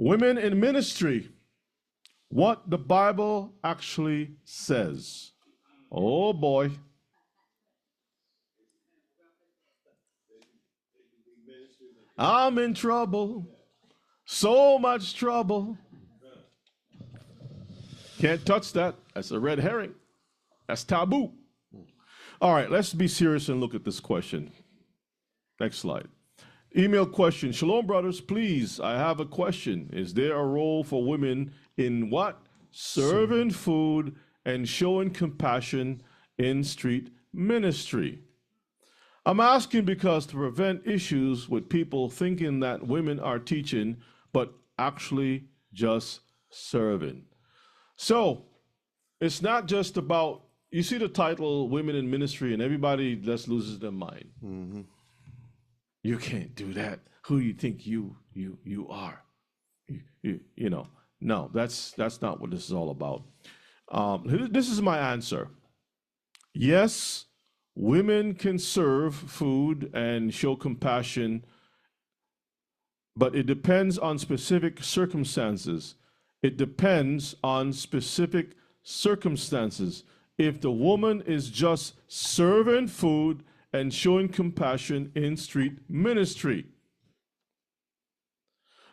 Women in ministry, what the Bible actually says. Oh boy. I'm in trouble. So much trouble. Can't touch that. That's a red herring. That's taboo. All right, let's be serious and look at this question. Next slide. Email question. Shalom, brothers. Please, I have a question. Is there a role for women in what? Serving food and showing compassion in street ministry. I'm asking because to prevent issues with people thinking that women are teaching, but actually just serving. So it's not just about, you see the title, Women in Ministry, and everybody just loses their mind. Mm-hmm. You can't do that. Who you think you are? You know, no, that's not what this is all about. This is my answer. Yes, women can serve food and show compassion, but it depends on specific circumstances. It depends on specific circumstances. If the woman is just serving food and showing compassion in street ministry.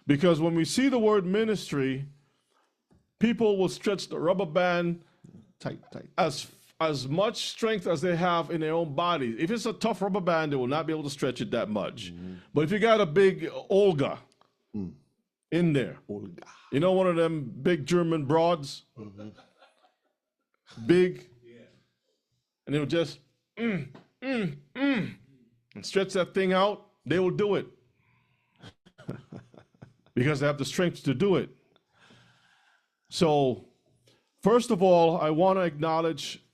Because when we see the word ministry, people will stretch the rubber band tight. As much strength as they have in their own body. If it's a tough rubber band, they will not be able to stretch it that much. Mm-hmm. But if you got a big Olga in there, Olga. You know, one of them big German broads, big, and they'll just and stretch that thing out, they will do it. Because they have the strength to do it. So, first of all, I want to acknowledge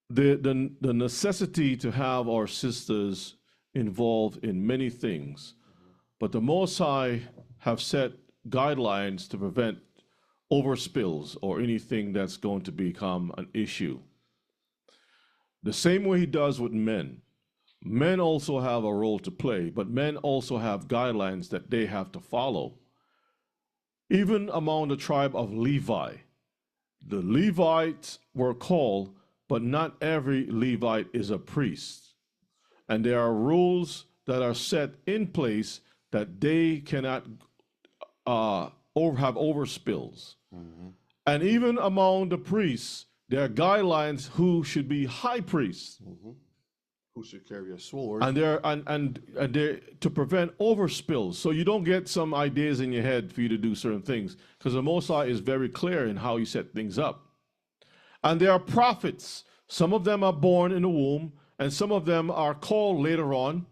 the necessity to have our sisters involved in many things. But the Most High have set guidelines to prevent overspills or anything that's going to become an issue. The same way he does with men. Men also have a role to play, but men also have guidelines that they have to follow. Even among the tribe of Levi, the Levites were called, but not every Levite is a priest. And there are rules that are set in place that they cannot have overspills. Mm-hmm. And even among the priests, there are guidelines who should be high priests. Mm-hmm. Who should carry a sword. And they're to prevent overspills. So you don't get some ideas in your head for you to do certain things. Because the Most High is very clear in how he set things up. And there are prophets. Some of them are born in the womb, and some of them are called later on.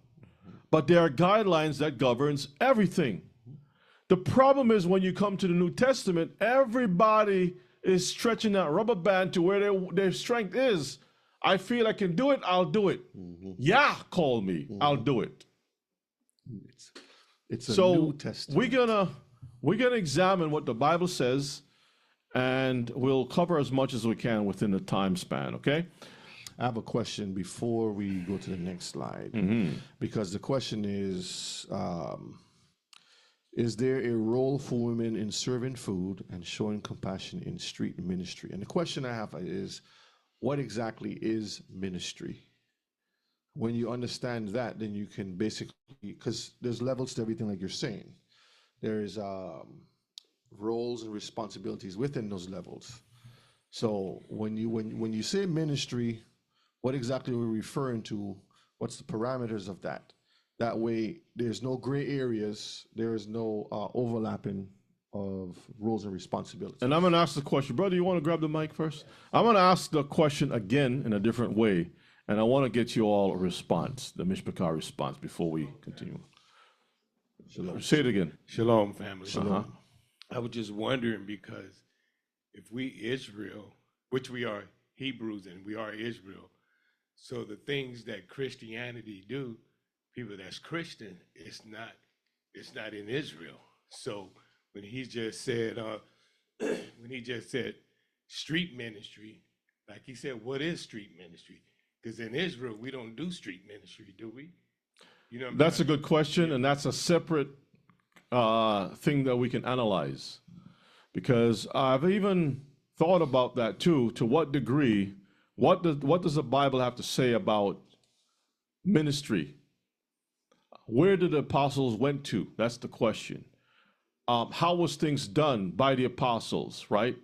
But there are guidelines that governs everything. The problem is when you come to the New Testament, everybody is stretching that rubber band to where their strength is. I feel I can do it, I'll do it. Mm-hmm. Yeah, call me, I'll do it. It's a New Testament. We're gonna examine what the Bible says, and we'll cover as much as we can within the time span, okay? I have a question before we go to the next slide. Because the question is there a role for women in serving food and showing compassion in street ministry? And the question I have is, what exactly is ministry? When you understand that, then you can basically, because there's levels to everything like you're saying. There's roles and responsibilities within those levels. So when you say ministry, what exactly are we referring to? What's the parameters of that? That way, there's no gray areas. There is no overlapping of roles and responsibilities. And I'm going to ask the question. Brother, you want to grab the mic first? I'm going to ask the question again in a different way, and I want to get you all a response, the Mishpachah response, before we continue. Shalom. Say it again. Shalom, family. Shalom. I was just wondering, because if we Israel, which we are Hebrews and we are Israel, so the things that Christianity do, people that's Christian, it's not in Israel. So when he just said street ministry, like he said, what is street ministry? Because in Israel, we don't do street ministry, do we? That's a good question, and that's a separate thing that we can analyze, because I've even thought about that too. To what degree? What does the Bible have to say about ministry? Where did the apostles went to? That's the question. How was things done by the apostles, right?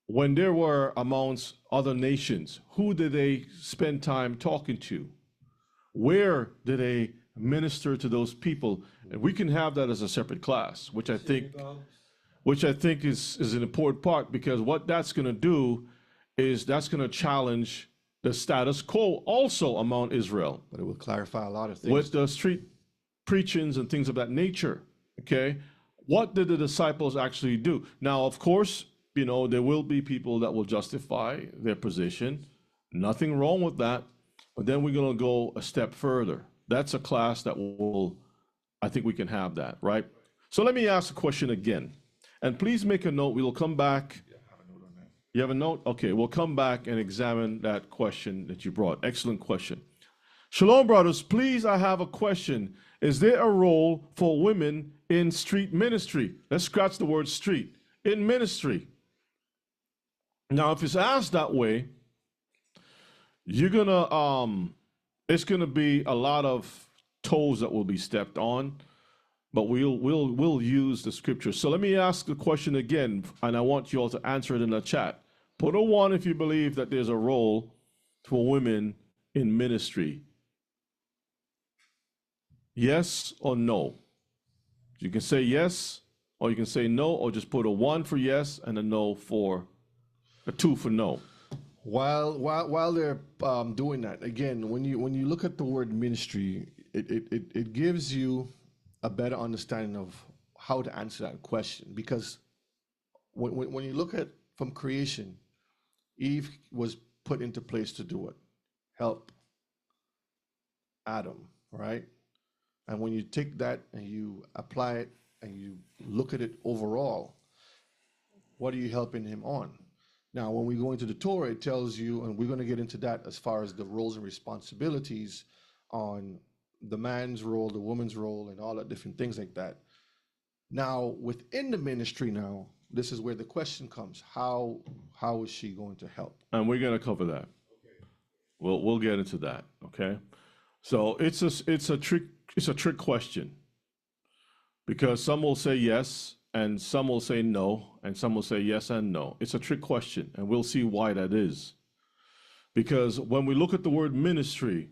When they were amongst other nations, who did they spend time talking to? Where did they minister to those people? And we can have that as a separate class, which I think is an important part, because what that's going to do is that's going to challenge the status quo also among Israel. But it will clarify a lot of things. With the street preachings and things of that nature, okay? What did the disciples actually do? Now, of course, you know, there will be people that will justify their position. Nothing wrong with that. But then we're going to go a step further. That's a class that I think we can have that, right? So let me ask the question again. And please make a note. We will come back. Yeah, I have a note on that. You have a note? Okay, we'll come back and examine that question that you brought. Excellent question. Shalom, brothers. Please, I have a question. Is there a role for women in street ministry? Let's scratch the word street. In ministry. Now, if it's asked that way, you're gonna it's gonna be a lot of toes that will be stepped on, but we'll use the scripture. So let me ask the question again, and I want you all to answer it in the chat. Put a 1 if you believe that there's a role for women in ministry. Yes or no? You can say yes, or you can say no, or just put a 1 for yes and a no for a 2 for no. While they're doing that, again, when you look at the word ministry, it gives you a better understanding of how to answer that question. Because when you look at from creation, Eve was put into place to do what? Help Adam, right? And when you take that and you apply it and you look at it overall, what are you helping him on? Now, when we go into the Torah, it tells you, and we're going to get into that as far as the roles and responsibilities on the man's role, the woman's role, and all that different things like that. Now, within the ministry now, this is where the question comes. How is she going to help? And we're going to cover that. Okay. We'll get into that, okay? So it's a trick question, because some will say yes, and some will say no, and some will say yes and no. It's a trick question, and we'll see why that is. Because when we look at the word ministry,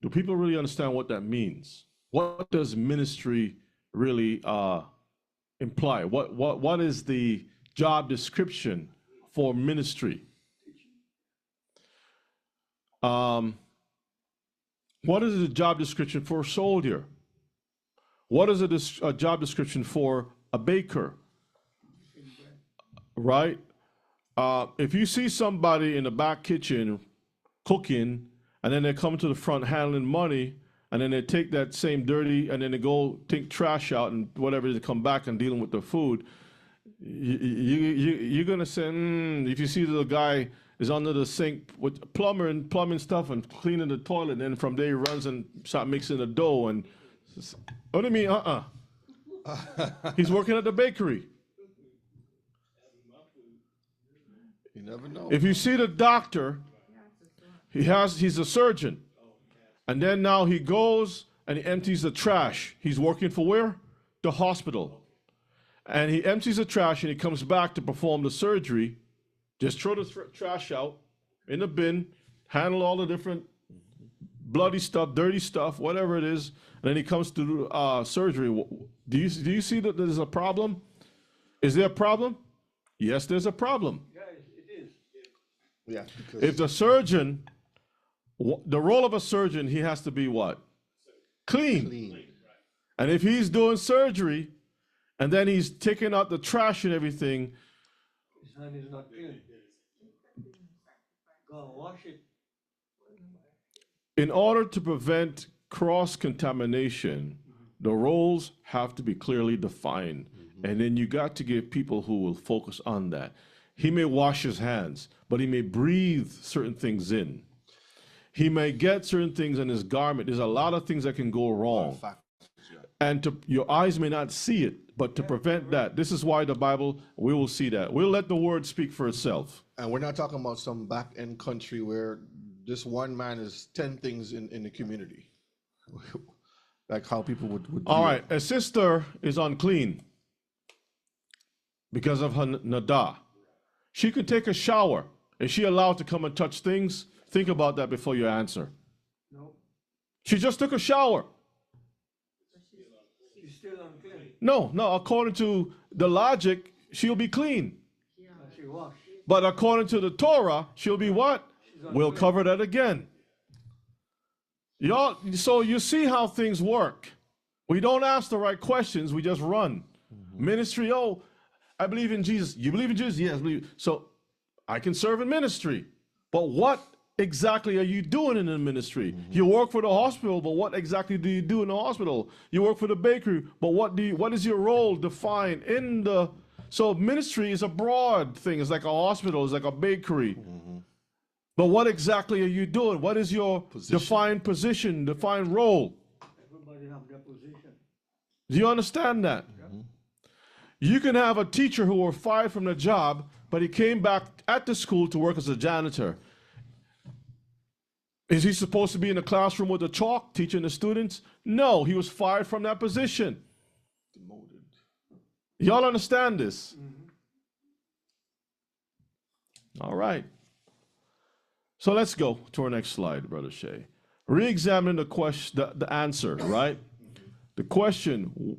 do people really understand what that means? What does ministry really imply? What is the job description for ministry? What is the job description for a soldier? What is a job description for a baker? Right? If you see somebody in the back kitchen cooking, and then they come to the front handling money, and then they take that same dirty, and then they go take trash out and whatever, they come back and dealing with the food, you're going to say, if you see the guy is under the sink with plumbing stuff and cleaning the toilet, and then from there he runs and start mixing the dough, and what do you mean, he's working at the bakery. You never know. If you see the doctor, he's a surgeon. And then now he goes and he empties the trash. He's working for where? The hospital. And he empties the trash and he comes back to perform the surgery. Just throw the trash out in the bin, handle all the different bloody stuff, dirty stuff, whatever it is. And then he comes to surgery. Do you see that there's a problem? Is there a problem? Yes, there's a problem. Yeah, it is. Yeah. If the surgeon, the role of a surgeon, he has to be what? Clean. And if he's doing surgery, and then he's taking out the trash and everything, His hand is not clean. Go wash it. in order to prevent cross-contamination, the roles have to be clearly defined. And then you got to give people who will focus on that. He may wash his hands, but he may breathe certain things in. He may get certain things in his garment. There's a lot of things that can go wrong. and your eyes may not see it, but to prevent that. This is why the Bible, we will see that. We'll let the word speak for itself. And we're not talking about some back end country where this one man is 10 things in the community. Like how people would All view right, it. a sister is unclean because of her nadah. She could take a shower. Is she allowed to come and touch things? Think about that before you answer. No, She just took a shower. she's still unclean. No, according to the logic, she'll be clean. And she washed. But according to the Torah, she'll be what? unclean. We'll cover that again. Y'all, so you see how things work. We don't ask the right questions, we just run. Ministry, oh, I believe in Jesus. You believe in Jesus? Yes, I believe. So I can serve in ministry. But what exactly are you doing in the ministry? You work for the hospital, but what exactly do you do in the hospital? You work for the bakery, but what is your role defined in the... So ministry is a broad thing. It's like a hospital, it's like a bakery. But what exactly are you doing? What is your defined position, defined role? Everybody have their position. Do you understand that? You can have a teacher who was fired from the job, but he came back at the school to work as a janitor. Is he supposed to be in the classroom with the chalk teaching the students? No, he was fired from that position. Demoted. Y'all understand this? All right. So let's go to our next slide, Brother Shay. Re-examine the question, the answer, right? The question,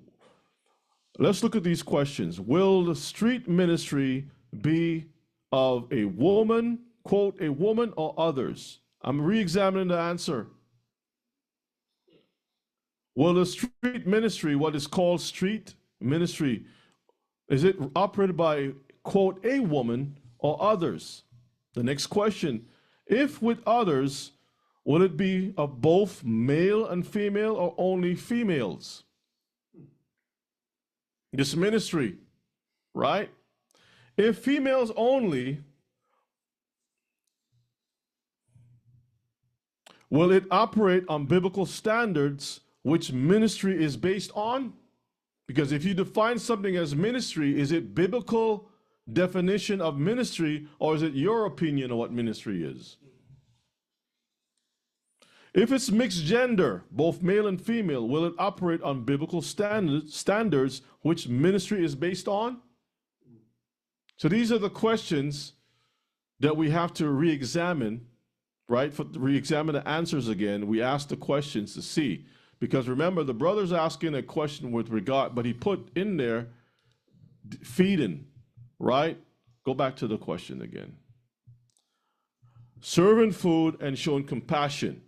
let's look at these questions. Will the street ministry be of a woman, quote, a woman or others? I'm re-examining the answer. Will the street ministry, what is called street ministry, is it operated by, quote, a woman or others? The next question, if with others, will it be of both male and female or only females? This ministry, right? If females only, will it operate on biblical standards which ministry is based on? Because if you define something as ministry, is it biblical definition of ministry or is it your opinion of what ministry is? If it's mixed gender, both male and female, will it operate on biblical standards which ministry is based on? So these are the questions that we have to re-examine, right? For re-examine the answers again. We ask the questions to see. Because remember, the brother's asking a question with regard, but he put in there feeding, right? Go back to the question again. Serving food and showing compassion.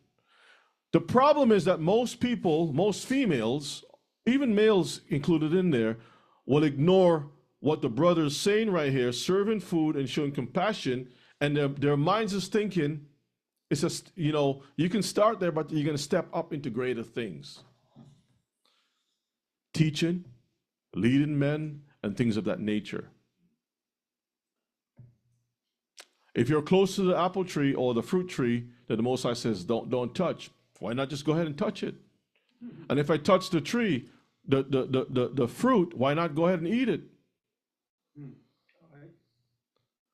The problem is that most people, most females, even males included in there, will ignore what the brother is saying right here, serving food and showing compassion, and their minds is thinking, it's just, you know, you can start there, but you're going to step up into greater things. Teaching, leading men, and things of that nature. If you're close to the apple tree or the fruit tree that the Most High says don't touch, why not just go ahead and touch it? And if I touch the tree, the fruit, why not go ahead and eat it?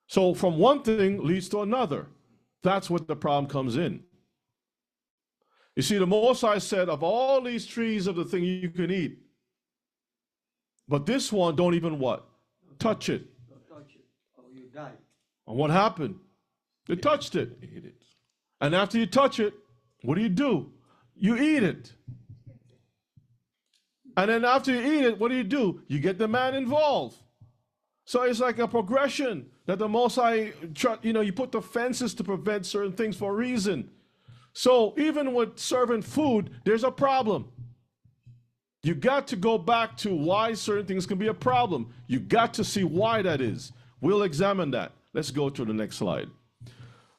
So from one thing leads to another. That's what the problem comes in. You see, the Most High said, of all these trees of the thing you can eat, but this one, don't even what? Touch it. Don't touch it, or you die. And what happened? They touched it. Ate it. And after you touch it, what do? You eat it. And then after you eat it, what do? You get the man involved. So it's like a progression that the Most High, you know, you put the fences to prevent certain things for a reason. So even with serving food, there's a problem. You got to go back to why certain things can be a problem. You got to see why that is. We'll examine that. Let's go to the next slide.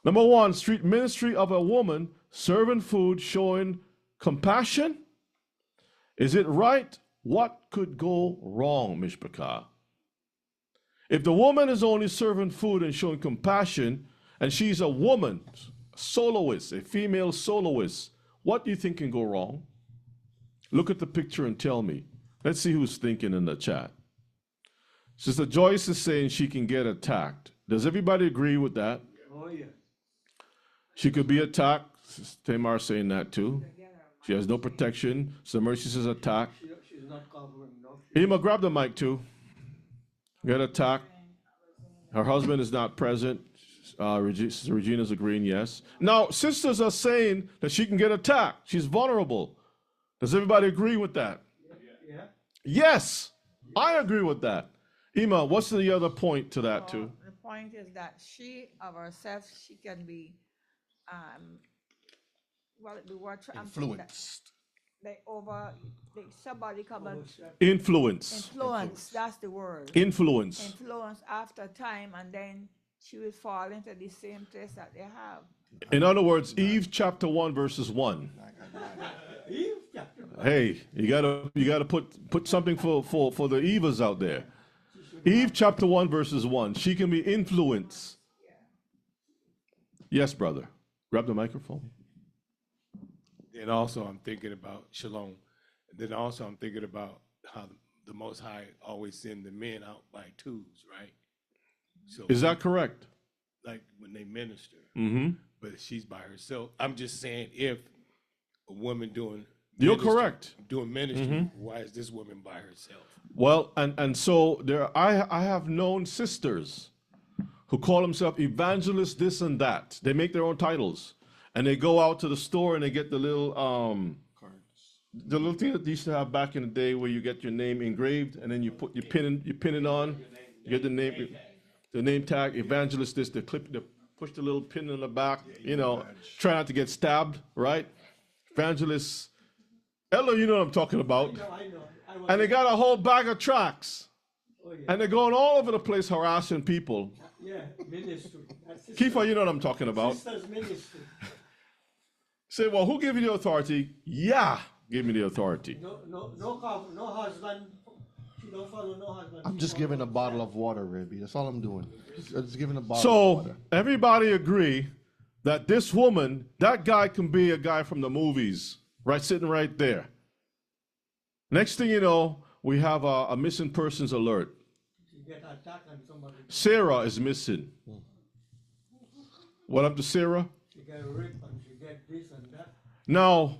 Number one, street ministry of a woman serving food, showing compassion. Is it right? What could go wrong, Mishpachah? If the woman is only serving food and showing compassion, and she's a woman, soloist, a female soloist, what do you think can go wrong? Look at the picture and tell me. Let's see who's thinking in the chat. Sister Joyce is saying she can get attacked. Does everybody agree with that? Oh, yeah. She could be attacked. Sister Tamar saying that too. She has no protection. So Mercy says attack. She's not covering, no. Emma, grab the mic too. Get attacked. Her husband is not present. Sister Regina's agreeing yes. Now, sisters are saying that she can get attacked. She's vulnerable. Does everybody agree with that? Yeah. Yes, I agree with that. Emma, what's the other point to that too? The point is that she of herself, she can be, well, the word Influenced. somebody come and Influence. influence. That's the word. Influence. Influence after time, and then she will fall into the same place that they have. In other words, Eve chapter 1 verses 1. Hey, you gotta put something for the Evas out there. Eve chapter 1 verses 1. She can be influenced. Yes, brother. Grab the microphone. And also I'm thinking about Shalom. And then also I'm thinking about how the Most High always send the men out by twos, right? So Is that correct? like when they minister, Mm-hmm. but she's by herself. I'm just saying, if a woman doing You're ministry- correct. doing ministry, why is this woman by herself? Well, and so there, I have known sisters who call themselves evangelists, this and that. They make their own titles, and they go out to the store and they get the little thing that they used to have back in the day, where you get your name engraved, and then you pin it on. You get the name tag, evangelist. This, they push the little pin in the back. Try not to get stabbed, right? Evangelist. Ella, you know what I'm talking about. I know. And they got a whole bag of tracts. Oh, yeah. And they're going all over the place harassing people. Yeah, ministry. That's Kiefer, you know what I'm talking about. Sisters ministry. Say, well, who gave you the authority? Yeah, give me the authority. No husband. She don't follow no husband. I'm just giving a bottle of water, Rebbe. That's all I'm doing. Just giving a bottle of So water. everybody agree that this woman, that guy can be a guy from the movies, right, sitting right there. Next thing you know, we have a missing persons alert. She get attacked and somebody. Sarah is missing. What up to Sarah? She get raped and she get this and that. Now,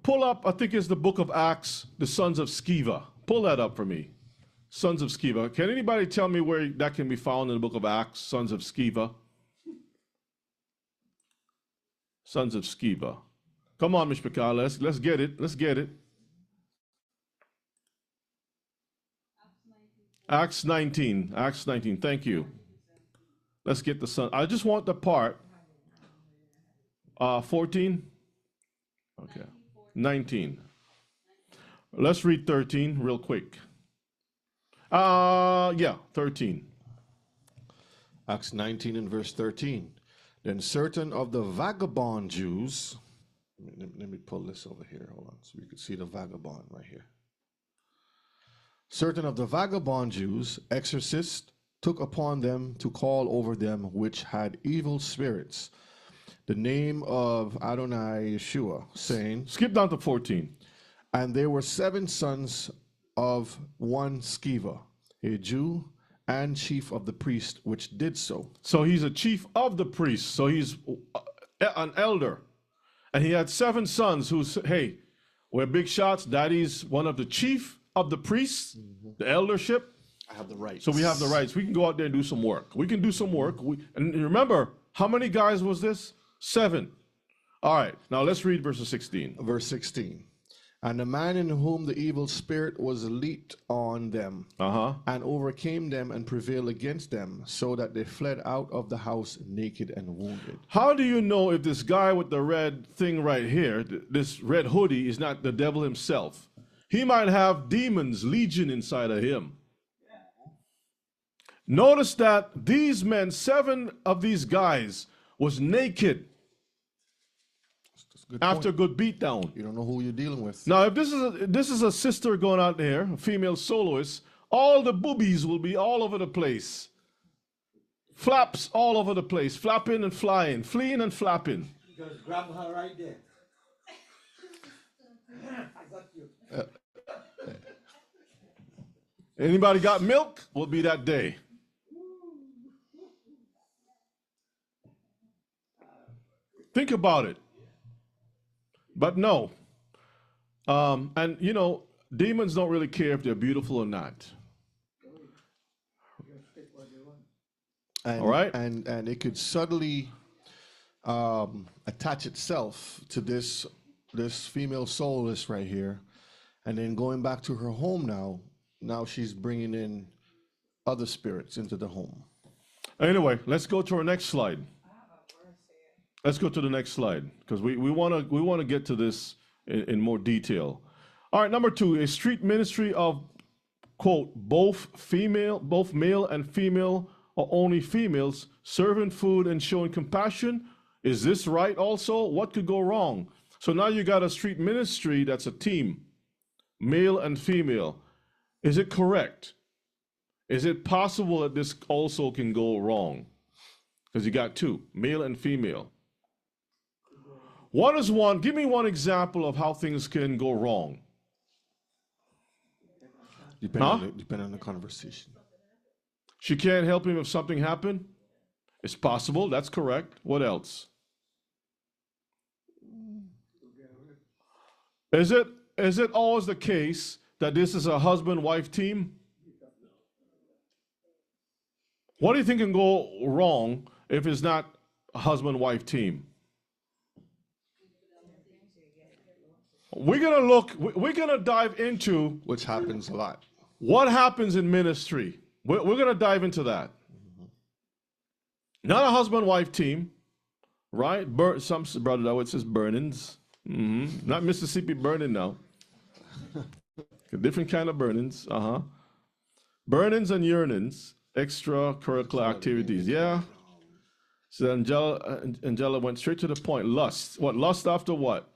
pull up, I think it's the book of Acts, the sons of Sceva. Pull that up for me. Sons of Sceva. Can anybody tell me where that can be found in the book of Acts, sons of Sceva? Sons of Sceva. Come on, Mishpachah, let's get it. Let's get it. Acts 19. Acts 19. Thank you. Let's get the son. I just want the part. 14? Okay. 19. Let's read 13 real quick. 13. Acts 19 and verse 13. Then certain of the vagabond Jews, let me pull this over here, hold on, so you can see the vagabond right here. Certain of the vagabond Jews, exorcists, took upon them to call over them which had evil spirits the name of Adonai Yeshua, saying, Skip down to 14. and there were 7 sons of one Sceva, a Jew and chief of the priest, which did so. So he's a chief of the priests. So he's an elder. And he had 7 sons who said, hey, we're big shots. Daddy's one of the chief of the priests, the eldership. I have the right. So we have the rights. We can go out there and do some work. We can do some work. And remember, how many guys was this? 7. All right. Now let's read verses 16. Verse 16. And the man in whom the evil spirit was leaped on them, and overcame them and prevailed against them, so that they fled out of the house naked and wounded. How do you know if this guy with the red thing right here, this red hoodie, is not the devil himself? He might have demons, legion inside of him. Notice that these men, 7 of these guys, was naked Good after a point. good beatdown. You don't know who you're dealing with. Now, if this is a sister going out there, a female soloist, all the boobies will be all over the place. Flaps all over the place, flapping and flying, fleeing and flapping. Just grab her right there. I got you. Anybody got milk? Will be that day. Think about it. But no. And you know, demons don't really care if they're beautiful or not. And, All right. And it could subtly attach itself to this female soulless right here, and then going back to her home now. Now she's bringing in other spirits into the home. Anyway, let's go to our next slide. Let's go to the next slide because we want to get to this in more detail. All right, number 2, a street ministry of quote both male and female or only females serving food and showing compassion. Is this right? Also, what could go wrong? So now you got a street ministry that's a team, male and female. Is it correct? Is it possible that this also can go wrong? Because you got 2, male and female. What is one? Give me one example of how things can go wrong. Depending on the conversation. She can't help him if something happened? It's possible, that's correct. What else? Is it always the case that this is a husband-wife team? What do you think can go wrong if it's not a husband-wife team? We're gonna dive into Which happens a lot. what happens in ministry. We're gonna dive into that. Not a husband-wife team, right? Some brother that it says burnings. Not Mississippi burning now. A different kind of burnings. Burnings and yearnings, extracurricular activities. Yeah. So Angela went straight to the point. Lust. What? Lust after what?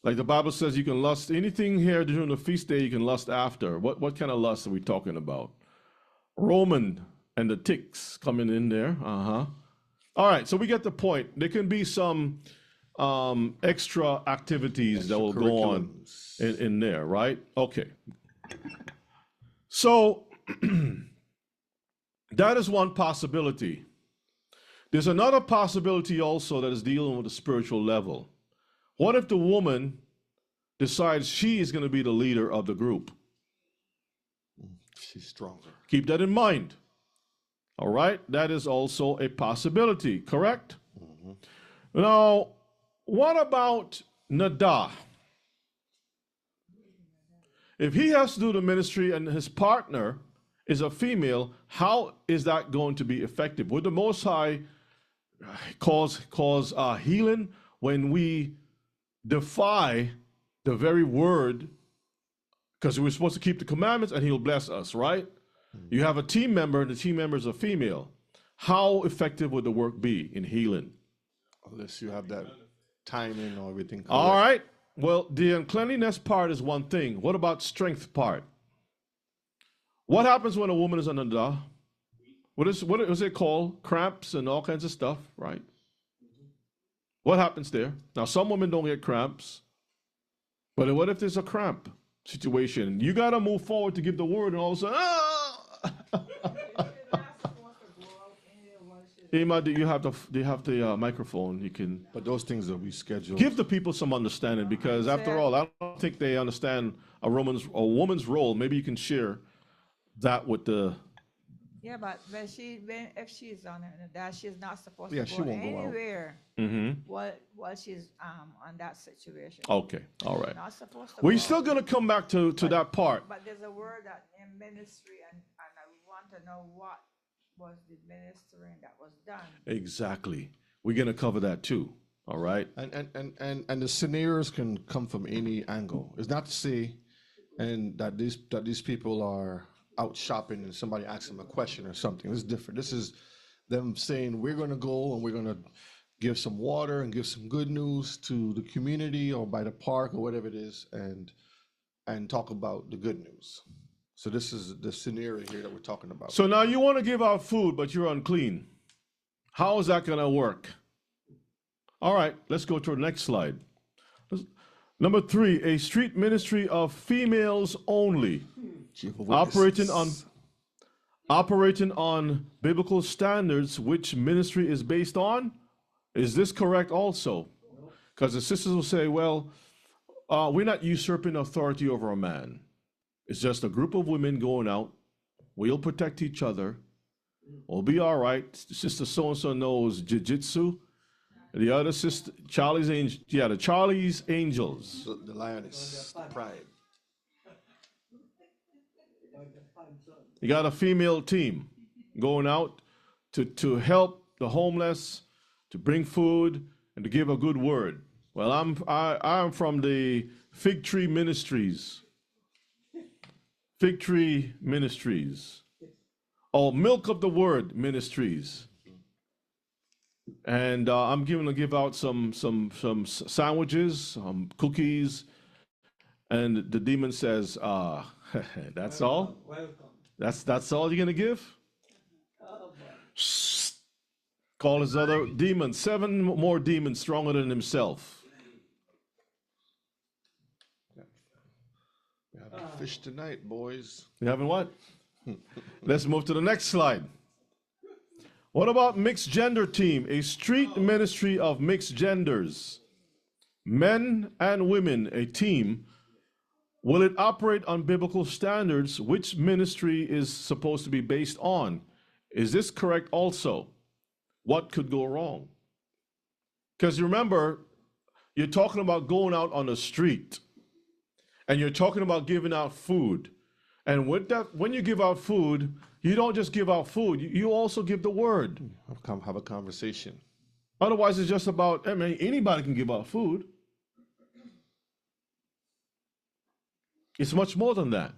Like the Bible says, you can lust anything here during the feast day. You can lust after. What kind of lust are we talking about? Roman and the ticks coming in there. All right, so we get the point. There can be some extra activities that will go on in there, right? Okay. So that is one possibility. There's another possibility also that is dealing with the spiritual level. What if the woman decides she is going to be the leader of the group? She's stronger. Keep that in mind. All right, that is also a possibility, correct? Now, what about Nada? If he has to do the ministry and his partner is a female, how is that going to be effective? Would the Most High cause healing when we defy the very word? Because we're supposed to keep the commandments and he'll bless us, right? You have a team member and the team member is a female. How effective would the work be in healing? Unless you have that timing or everything correct. All right. Well, the uncleanliness part is one thing. What about strength part? What happens when a woman is under the what is it called? Cramps and all kinds of stuff, right? What happens there? Now, some women don't get cramps, but what if there's a cramp situation? You got to move forward to give the word, and all of a sudden, Ima, do you have the microphone? You can. But those things will be scheduled. Give the people some understanding, because after all, I don't think they understand a woman's role. Maybe you can share that with the. Yeah, but if she's on that, she's not supposed Yeah, to she go won't go out. anywhere Mm-hmm. while she's on that situation. Okay, all right. Not supposed to We're go still out. going to come back to that part. But there's a word that in ministry, and I want to know what was the ministering that was done. Exactly. We're going to cover that too. All right. And the scenarios can come from any angle. It's not to say and that these people are out shopping and somebody asks them a question or something. This is different. This is them saying we're going to go and we're going to give some water and give some good news to the community or by the park or whatever it is, and talk about the good news. So this is the scenario here that we're talking about. So now you want to give out food, but you're unclean. How is that going to work? All right, let's go to the next slide. Number 3, a street ministry of females only, Jehovah operating on biblical standards, which ministry is based on. Is this correct also? Because the sisters will say, well, we're not usurping authority over a man. It's just a group of women going out. We'll protect each other. We'll be all right. Sister so-and-so knows jiu-jitsu. The other sister, Charlie's Angels. Yeah, the Charlie's Angels. The lioness, the pride. You got a female team going out to help the homeless, to bring food, and to give a good word. Well, I'm from the Fig Tree Ministries. Fig Tree Ministries. Or Milk of the Word Ministries. And I'm going to give out some sandwiches, cookies, and the demon says, "That's all? Welcome. That's all you're going to give?" Shh. Call his other demons, 7 more demons stronger than himself. We have a fish tonight, boys. You having what? Let's move to the next slide. What about mixed gender team? A street ministry of mixed genders, men and women, a team. Will it operate on biblical standards? Which ministry is supposed to be based on? Is this correct also? What could go wrong? Because remember, you're talking about going out on the street, and you're talking about giving out food. And with that, when you give out food, you don't just give out food, you also give the word. Have a conversation. Otherwise, it's just about, I mean, anybody can give out food. It's much more than that.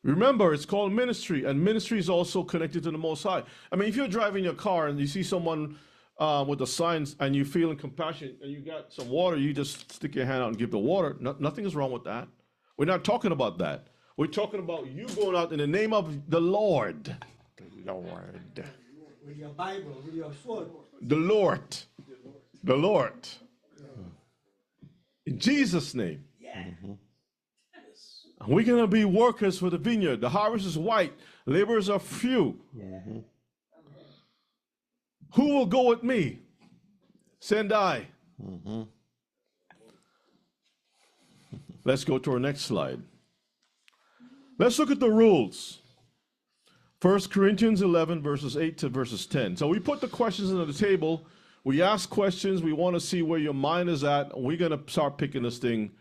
Remember, it's called ministry, and ministry is also connected to the Most High. I mean, if you're driving your car and you see someone with the signs and you're feeling compassion and you got some water, you just stick your hand out and give the water. Nothing is wrong with that. We're not talking about that. We're talking about you going out in the name of the Lord. The Lord. With your Bible, with your sword. The Lord. The Lord. In Jesus' name. We're going to be workers for the vineyard. The harvest is white. Laborers are few. Who will go with me? Send I. Let's go to our next slide. Let's look at the rules. 1 Corinthians 11, verses 8 to verses 10. So we put the questions on the table. We ask questions. We want to see where your mind is at. We're going to start picking this thing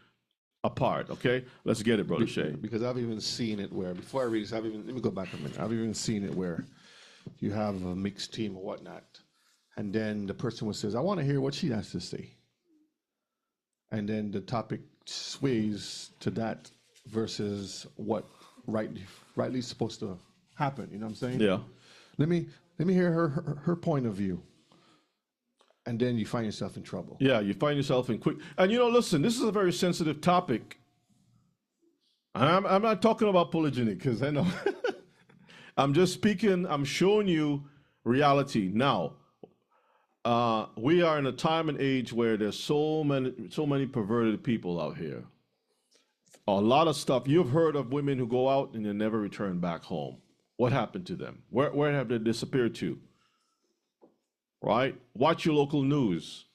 apart, okay? Let's get it, Brother Shay. Because I've even seen it where, before I read this, let me go back a minute. I've even seen it where you have a mixed team or whatnot, and then the person says, I want to hear what she has to say. And then the topic sways to that versus what rightly supposed to happen, you know what I'm saying? Yeah. Let me hear her point of view. And then you find yourself in trouble. Yeah, you find yourself in quick. And listen, this is a very sensitive topic. I'm not talking about polygyny because I know. I'm just speaking, I'm showing you reality. Now, we are in a time and age where there's so many perverted people out here. A lot of stuff. You've heard of women who go out and they never return back home. What happened to them? Where have they disappeared to? Right? Watch your local news.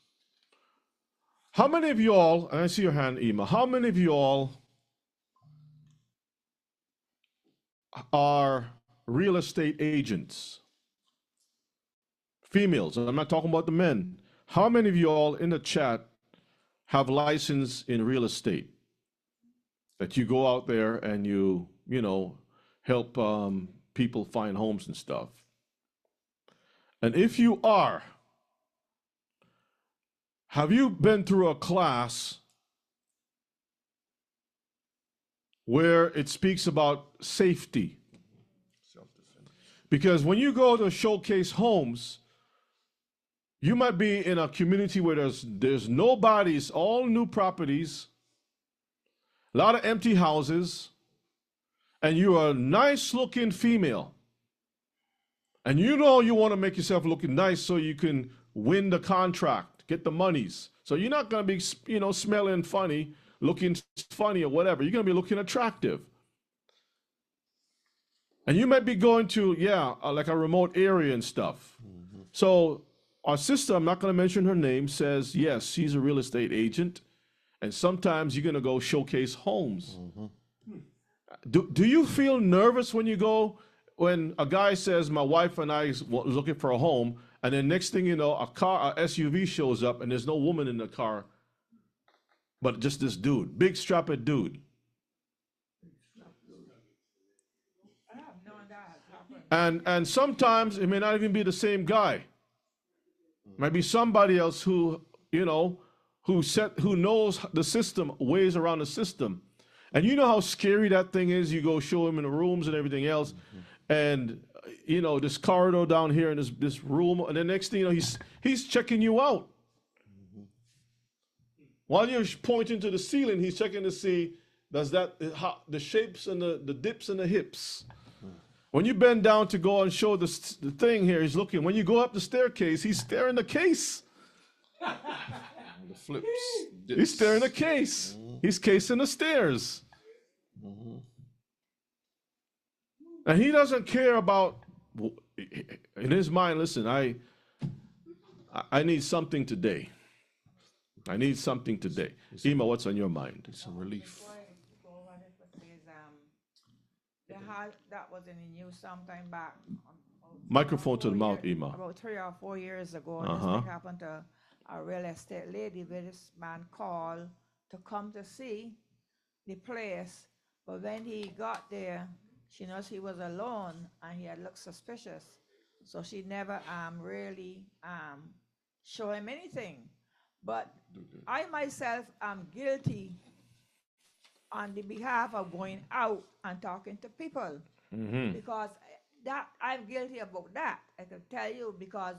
How many of y'all, and I see your hand, Ema, how many of y'all are real estate agents? Females, I'm not talking about the men. How many of y'all in the chat have license in real estate? That you go out there and you help people find homes and stuff. And if you are, have you been through a class where it speaks about safety? Because when you go to showcase homes, you might be in a community where there's nobody, it's all new properties, a lot of empty houses, and you're a nice looking female. And you want to make yourself looking nice so you can win the contract. get the monies. So you're not going to be, smelling funny, looking funny or whatever. You're going to be looking attractive. And you might be going to, like a remote area and stuff. Mm-hmm. So our sister, I'm not going to mention her name, says, yes, she's a real estate agent. And sometimes you're going to go showcase homes. Mm-hmm. Do you feel nervous when you go, when a guy says, my wife and I is looking for a home, and then next thing you know, a SUV shows up and there's no woman in the car, but just this dude, big strapped dude. And sometimes it may not even be the same guy. It might be somebody else who knows the system, ways around the system. And you know how scary that thing is? You go show him in the rooms and everything else. And, this corridor down here in this room. And the next thing you know, he's checking you out. While you're pointing to the ceiling, he's checking to see, the shapes and the dips and the hips. When you bend down to go and show the thing here, he's looking. When you go up the staircase, he's staring the case. The flips. Dips. He's staring the case. Mm-hmm. He's casing the stairs. Mm-hmm. And he doesn't care about, in his mind, listen, I need something today. I need something today. Ima, what's on your mind? Some relief. That was in the news sometime back. Microphone to the mouth, Ima. About 3 or 4 years ago, this thing happened to a real estate lady where this man called to come to see the place. But when he got there, she knows he was alone and he had looked suspicious. So she never really show him anything. But I myself am guilty on the behalf of going out and talking to people. Mm-hmm. Because that I'm guilty about that. I can tell you, because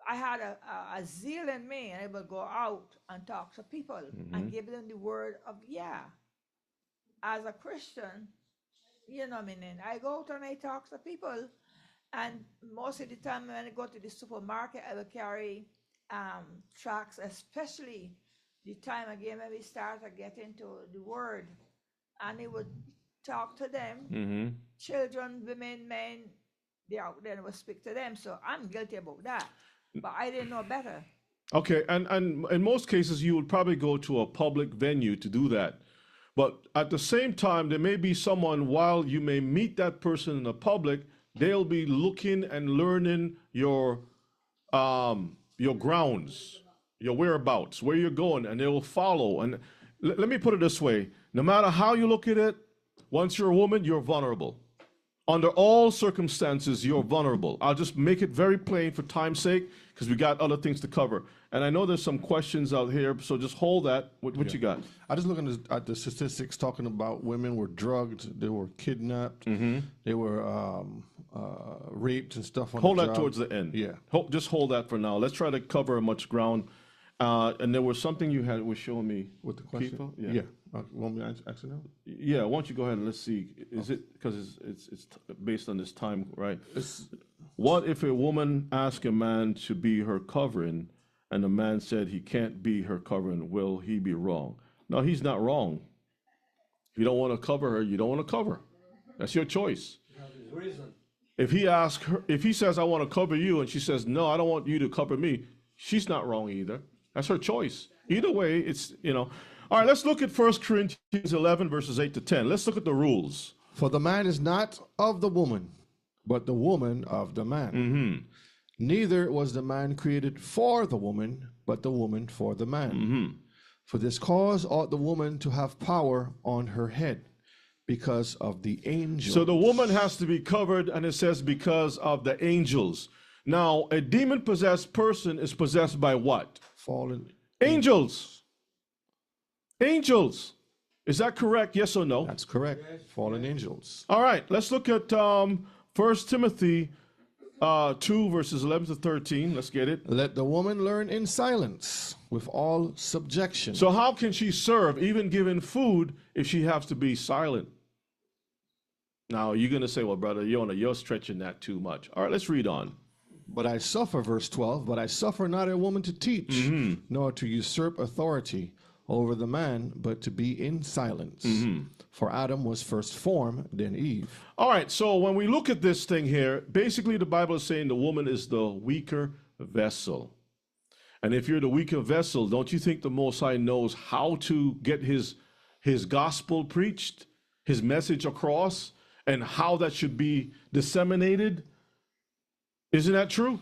I had a zeal in me, and I would go out and talk to people and give them the word of As a Christian, you know what I mean? And I go out and I talk to people, and most of the time when I go to the supermarket, I will carry tracts, especially the time again when we start to get into the word, and it would talk to them, children, women, men, they out there and would speak to them. So I'm guilty about that, but I didn't know better. Okay, and in most cases, you would probably go to a public venue to do that. But at the same time, there may be someone, while you may meet that person in the public, they'll be looking and learning your grounds, your whereabouts, where you're going, and they will follow. And let me put it this way. No matter how you look at it, once you're a woman, you're vulnerable. Under all circumstances, you're vulnerable. I'll just make it very plain for time's sake, because we got other things to cover. And I know there's some questions out here, so just hold that. What you got? I just looking at the statistics talking about women were drugged, they were kidnapped, they were raped and stuff on Hold the that job. towards the end. Yeah. Just hold that for now. Let's try to cover much ground. And there was something you had was showing me With the question? people. Yeah. Want me to answer now? Yeah, why don't you go ahead and let's see. Is it because it's based on this time, right? What if a woman asks a man to be her covering, and the man said he can't be her covering? Will he be wrong? No, he's not wrong. If you don't want to cover her, you don't want to cover. That's your choice. If he asks her, if he says, I want to cover you, and she says, no, I don't want you to cover me, she's not wrong either. That's her choice. Either way, it's. All right, let's look at 1 Corinthians 11, verses 8 to 10. Let's look at the rules. For the man is not of the woman, but the woman of the man. Neither was the man created for the woman, but the woman for the man. For this cause ought the woman to have power on her head, because of the angels. So the woman has to be covered, and it says because of the angels. Now, a demon-possessed person is possessed by what? Fallen angels. Angels. Is that correct? Yes or no? That's correct. Fallen angels. All right. Let's look at 1 Timothy 2, verses 11 to 13. Let's get it. Let the woman learn in silence with all subjection. So how can she serve, even given food, if she has to be silent? Now, you're going to say, well, brother, you're stretching that too much. All right, let's read on. But I suffer, verse 12, but I suffer not a woman to teach, nor to usurp authority over the man, but to be in silence. For Adam was first formed, then Eve. All right, so when we look at this thing here, basically the Bible is saying the woman is the weaker vessel. And if you're the weaker vessel, don't you think the Most High knows how to get his gospel preached, his message across, and how that should be disseminated? Isn't that true?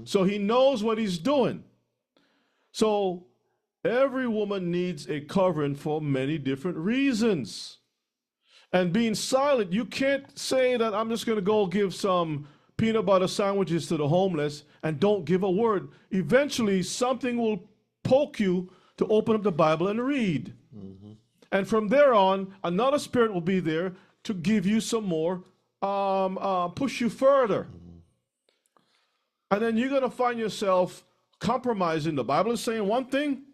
So he knows what he's doing. So every woman needs a covering for many different reasons. And being silent, you can't say that I'm just going to go give some peanut butter sandwiches to the homeless and don't give a word. Eventually, something will poke you to open up the Bible and read. And from there on, another spirit will be there to give you some more, push you further. And then you're going to find yourself compromising. The Bible is saying one thing,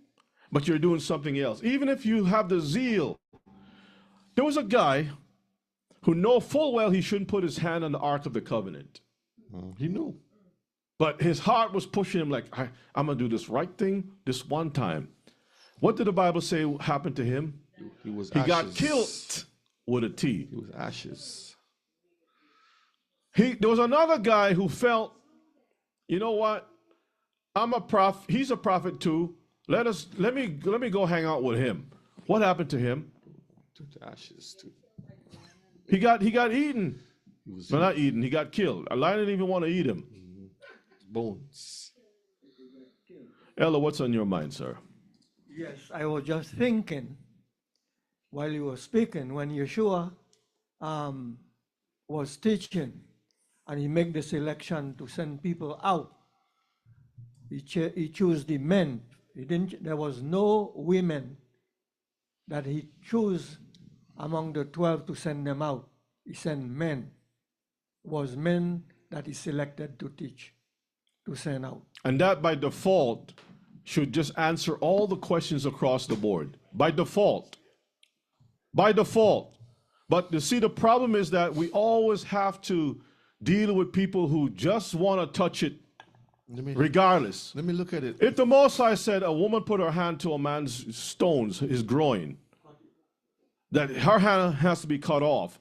but you're doing something else. Even if you have the zeal. There was a guy who knew full well he shouldn't put his hand on the Ark of the Covenant. He knew. But his heart was pushing him like, I'm going to do this right thing this one time. What did the Bible say happened to him? He was He ashes. got killed with a T. He was ashes. There was another guy who felt, you know what? I'm a prophet. He's a prophet too. Let me go hang out with him. What happened to him? To ashes too. He got eaten. No, not eaten. He got killed. A lion didn't even want to eat him. Bones. Ella, what's on your mind, sir? Yes, I was just thinking while you were speaking, when Yeshua was teaching and he made the selection to send people out, he chose the men. There was no women that he chose among the 12 to send them out. He sent men. It was men that he selected to teach, to send out. And that by default should just answer all the questions across the board. By default. By default. But you see, the problem is that we always have to deal with people who just want to touch it regardless. Let me look at it. If the Most High said a woman put her hand to a man's stones, his groin, that her hand has to be cut off,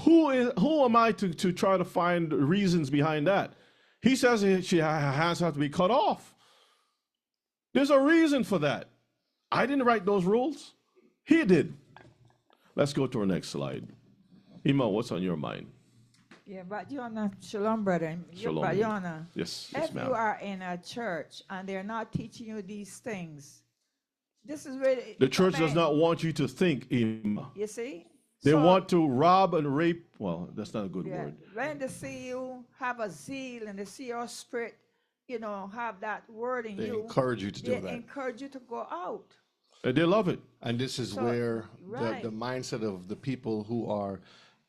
who am I to try to find reasons behind that? He says her hands have to be cut off. There's a reason for that. I didn't write those rules. He did. Let's go to our next slide. Ima, what's on your mind? Yeah, but shalom, brother. Shalom. But Yona, Yes, if ma'am. you are in a church and they're not teaching you these things, this is really The church does not want you to think, Ima. You see, They So, want to rob and rape. Well, that's not a good yeah, word. when they see you have a zeal and they see your spirit, have that word in They you, encourage you to do they that. encourage you to go out. And they love it. And this is So, where right. the mindset of the people who are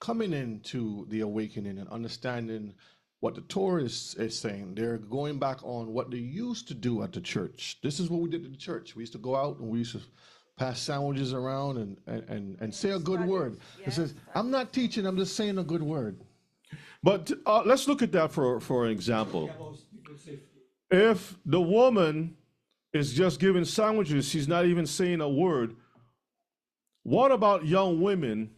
coming into the awakening and understanding what the Torah is saying, they're going back on what they used to do at the church. This is what we did at the church. We used to go out and we used to pass sandwiches around and say a good word. It says, I'm not teaching, I'm just saying a good word. But let's look at that for an example. If the woman is just giving sandwiches, she's not even saying a word. What about young women?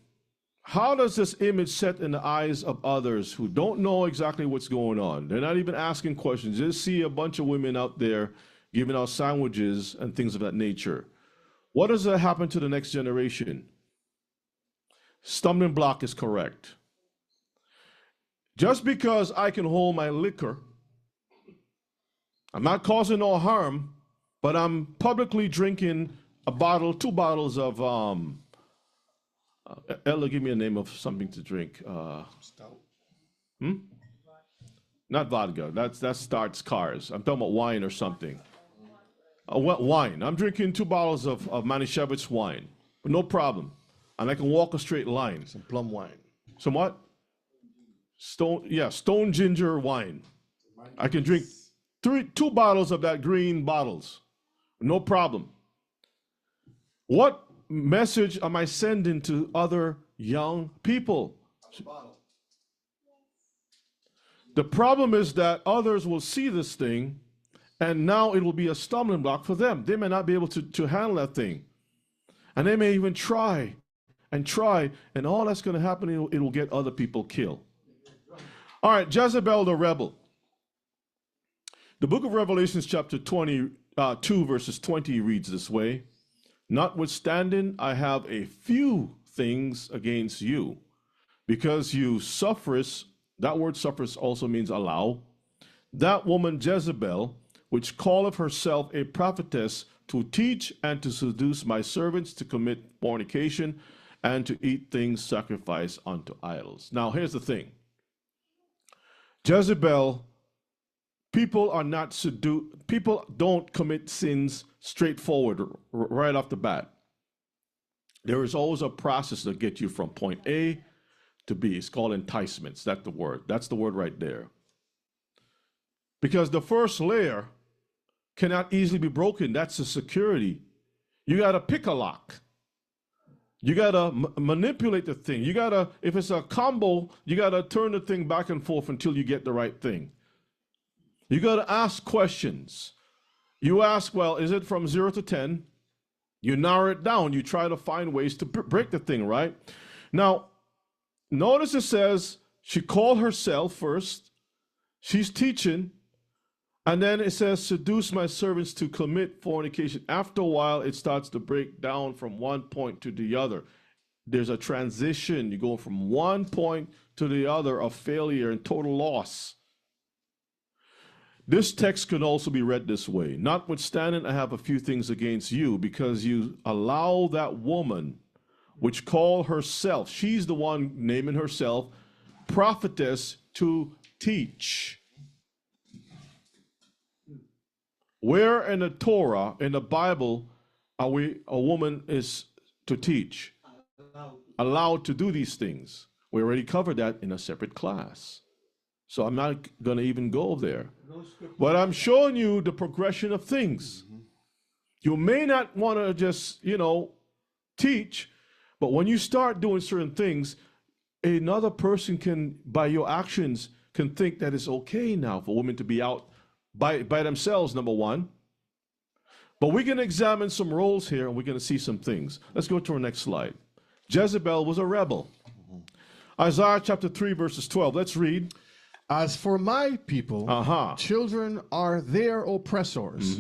How does this image set in the eyes of others who don't know exactly what's going on? They're not even asking questions. Just see a bunch of women out there giving out sandwiches and things of that nature. What does that happen to the next generation? Stumbling block is correct. Just because I can hold my liquor, I'm not causing no harm, but I'm publicly drinking a bottle, 2 bottles of, Ella, give me a name of something to drink. Stout. Not vodka, that starts cars. I'm talking about wine or something. Wine, I'm drinking 2 bottles of Manischewitz wine, no problem. And I can walk a straight line. Some plum wine. Some what? Stone ginger wine. I can drink 2 bottles of that green bottles, no problem. What message am I sending to other young people? The problem is that others will see this thing, and now it will be a stumbling block for them. They may not be able to handle that thing. And they may even try, and all that's going to happen, it will get other people killed. All right, Jezebel the rebel. The book of Revelations chapter 22 verses 20 reads this way: Notwithstanding, I have a few things against you, because you sufferest, that word sufferest also means allow, that woman Jezebel, which calleth herself a prophetess, to teach and to seduce my servants to commit fornication and to eat things sacrificed unto idols. Now, here's the thing. Jezebel, people don't commit sins straightforward right off the bat. There is always a process to get you from point A to B. It's called enticements. That's the word. That's the word right there. Because the first layer cannot easily be broken. That's the security. You got to pick a lock. You got to manipulate the thing. You got to, if it's a combo, you got to turn the thing back and forth until you get the right thing. You got to ask questions. You ask, well, is it from 0 to 10? You narrow it down. You try to find ways to break the thing, right? Now, notice it says she called herself first. She's teaching. And then it says, seduce my servants to commit fornication. After a while, it starts to break down from one point to the other. There's a transition. You go from one point to the other of failure and total loss. This text can also be read this way. Notwithstanding, I have a few things against you, because you allow that woman, which call herself, she's the one naming herself, prophetess, to teach. Where in the Torah, in the Bible, a woman is to teach? Allowed to do these things. We already covered that in a separate class. So I'm not going to even go there. But I'm showing you the progression of things. You may not want to just, teach, but when you start doing certain things, another person can, by your actions, can think that it's okay now for women to be out by themselves, number one. But we're going to examine some roles here, and we're going to see some things. Let's go to our next slide. Jezebel was a rebel. Isaiah chapter 3, verses 12. Let's read. As for my people, children are their oppressors,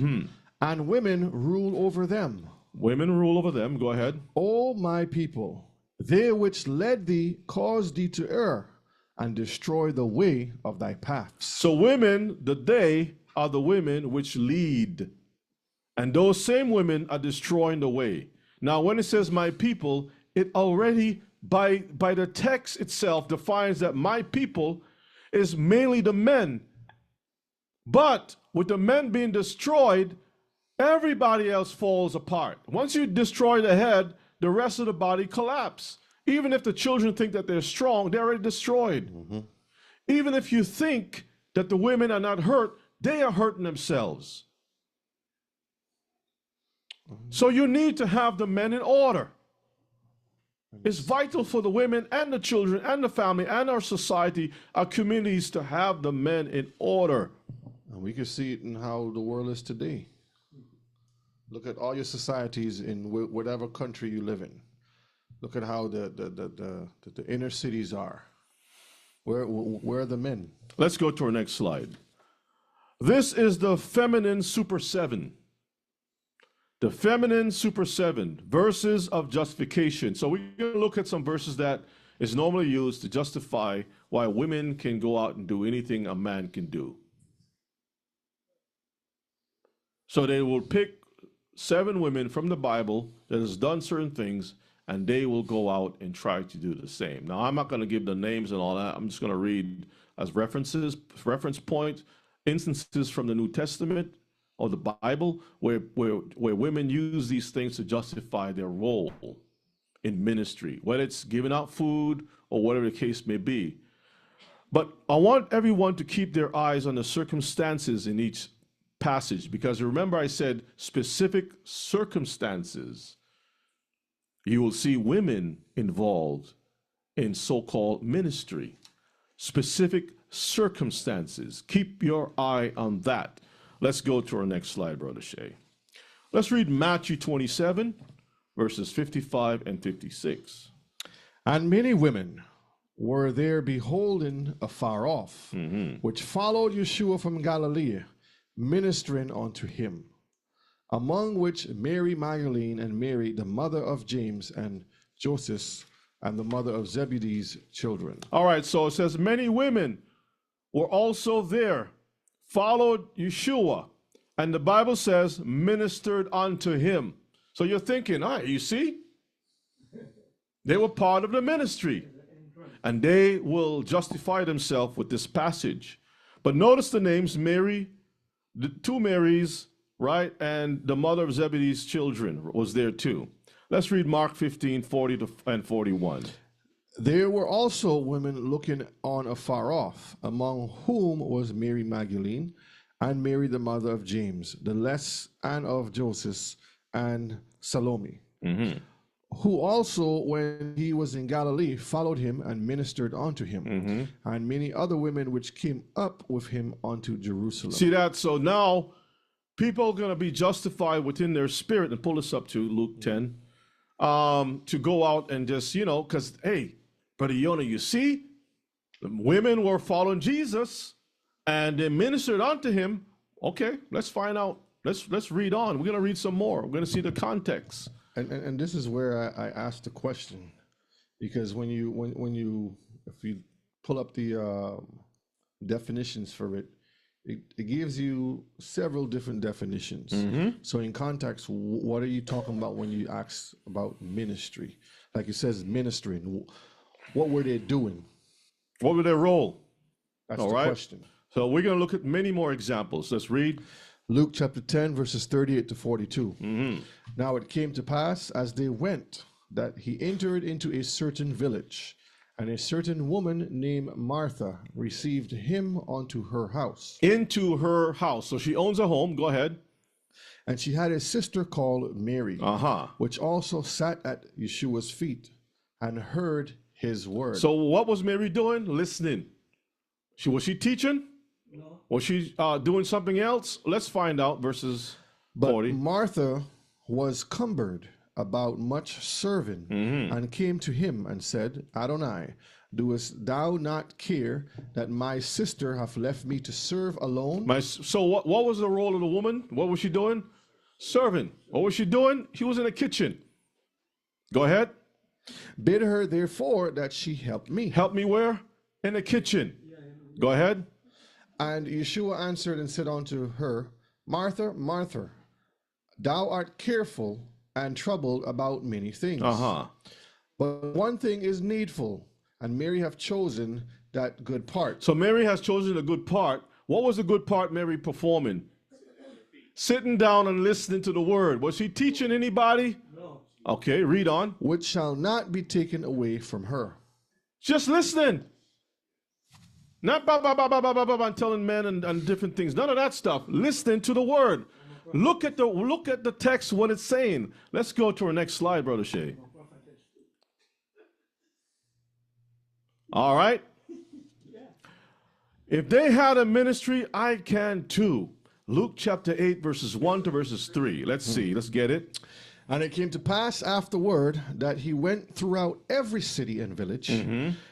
and women rule over them. Women rule over them. Go ahead. O my people, they which led thee caused thee to err, and destroy the way of thy paths. So women, they are the women which lead. And those same women are destroying the way. Now, when it says my people, it already, by the text itself, defines that my people is mainly the men. But with the men being destroyed, everybody else falls apart. Once you destroy the head, the rest of the body collapses. Even if the children think that they're strong, they're already destroyed. Even if you think that the women are not hurt, they are hurting themselves. So you need to have the men in order. It's vital for the women and the children and the family and our society, our communities, to have the men in order. And we can see it in how the world is today. Look at all your societies in whatever country you live in. Look at how the inner cities are. Where are the men? Let's go to our next slide. This is the feminine super 7. The feminine super 7, verses of justification. So we're going to look at some verses that is normally used to justify why women can go out and do anything a man can do. So they will pick 7 women from the Bible that has done certain things, and they will go out and try to do the same. Now, I'm not going to give the names and all that. I'm just going to read as reference point, instances from the New Testament or the Bible where women use these things to justify their role in ministry, whether it's giving out food or whatever the case may be. But I want everyone to keep their eyes on the circumstances in each passage, because remember I said specific circumstances. You will see women involved in so-called ministry. specific circumstances. Keep your eye on that. Let's go to our next slide, Brother Shay. Let's read Matthew 27, verses 55 and 56. And many women were there beholden afar off, which followed Yeshua from Galilee, ministering unto him, among which Mary Magdalene and Mary, the mother of James and Joseph, and the mother of Zebedee's children. All right, so it says many women were also there, followed Yeshua, and the Bible says ministered unto him. So you're thinking, all right, you see? They were part of the ministry, and they will justify themselves with this passage. But notice the names Mary, the two Marys, right, and the mother of Zebedee's children was there too. Let's read Mark 15, 40 and 41. There were also women looking on afar off, among whom was Mary Magdalene, and Mary the mother of James, the less, and of Joseph, and Salome, who also, when he was in Galilee, followed him and ministered unto him, and many other women which came up with him unto Jerusalem. See that? So now people are going to be justified within their spirit, and pull this up to Luke 10, to go out and just, because, hey, Brother Yonah, you see, the women were following Jesus, and they ministered unto him. Okay, let's find out. Let's read on. We're going to read some more. We're going to see the context. And this is where I asked the question, because if you pull up the definitions for it, it gives you several different definitions. So in context, what are you talking about when you ask about ministry? Like it says ministering. What were they doing? What were their role? That's the question. So we're going to look at many more examples. Let's read. Luke chapter 10, verses 38 to 42. Now it came to pass as they went that he entered into a certain village, and a certain woman named Martha received him unto her house. Into her house. So she owns a home. Go ahead. And she had a sister called Mary, which also sat at Yeshua's feet and heard his word. So what was Mary doing? Listening. Was she teaching? No. Was she doing something else? Let's find out. Verses 40. But Martha was cumbered about much serving, and came to him and said, Adonai, doest thou not care that my sister hath left me to serve alone? So what was the role of the woman? What was she doing? Serving. What was she doing? She was in the kitchen. Go ahead. Bid her therefore that she help me. Help me where? In the kitchen. Go ahead. And Yeshua answered and said unto her, Martha, Martha, thou art careful and troubled about many things. But one thing is needful, and Mary hath chosen that good part. So Mary has chosen a good part. What was the good part Mary performing? Sitting down and listening to the word. Was she teaching anybody? No. Okay, read on. Which shall not be taken away from her. Just listening. Not and telling men and different things. None of that stuff. Listening to the word. Look at the text, what it's saying. Let's go to our next slide, Brother Shay. All right. If they had a ministry, I can too. Luke chapter 8, verses 1 to verses 3. Let's see. Let's get it. And it came to pass afterward that he went throughout every city and village,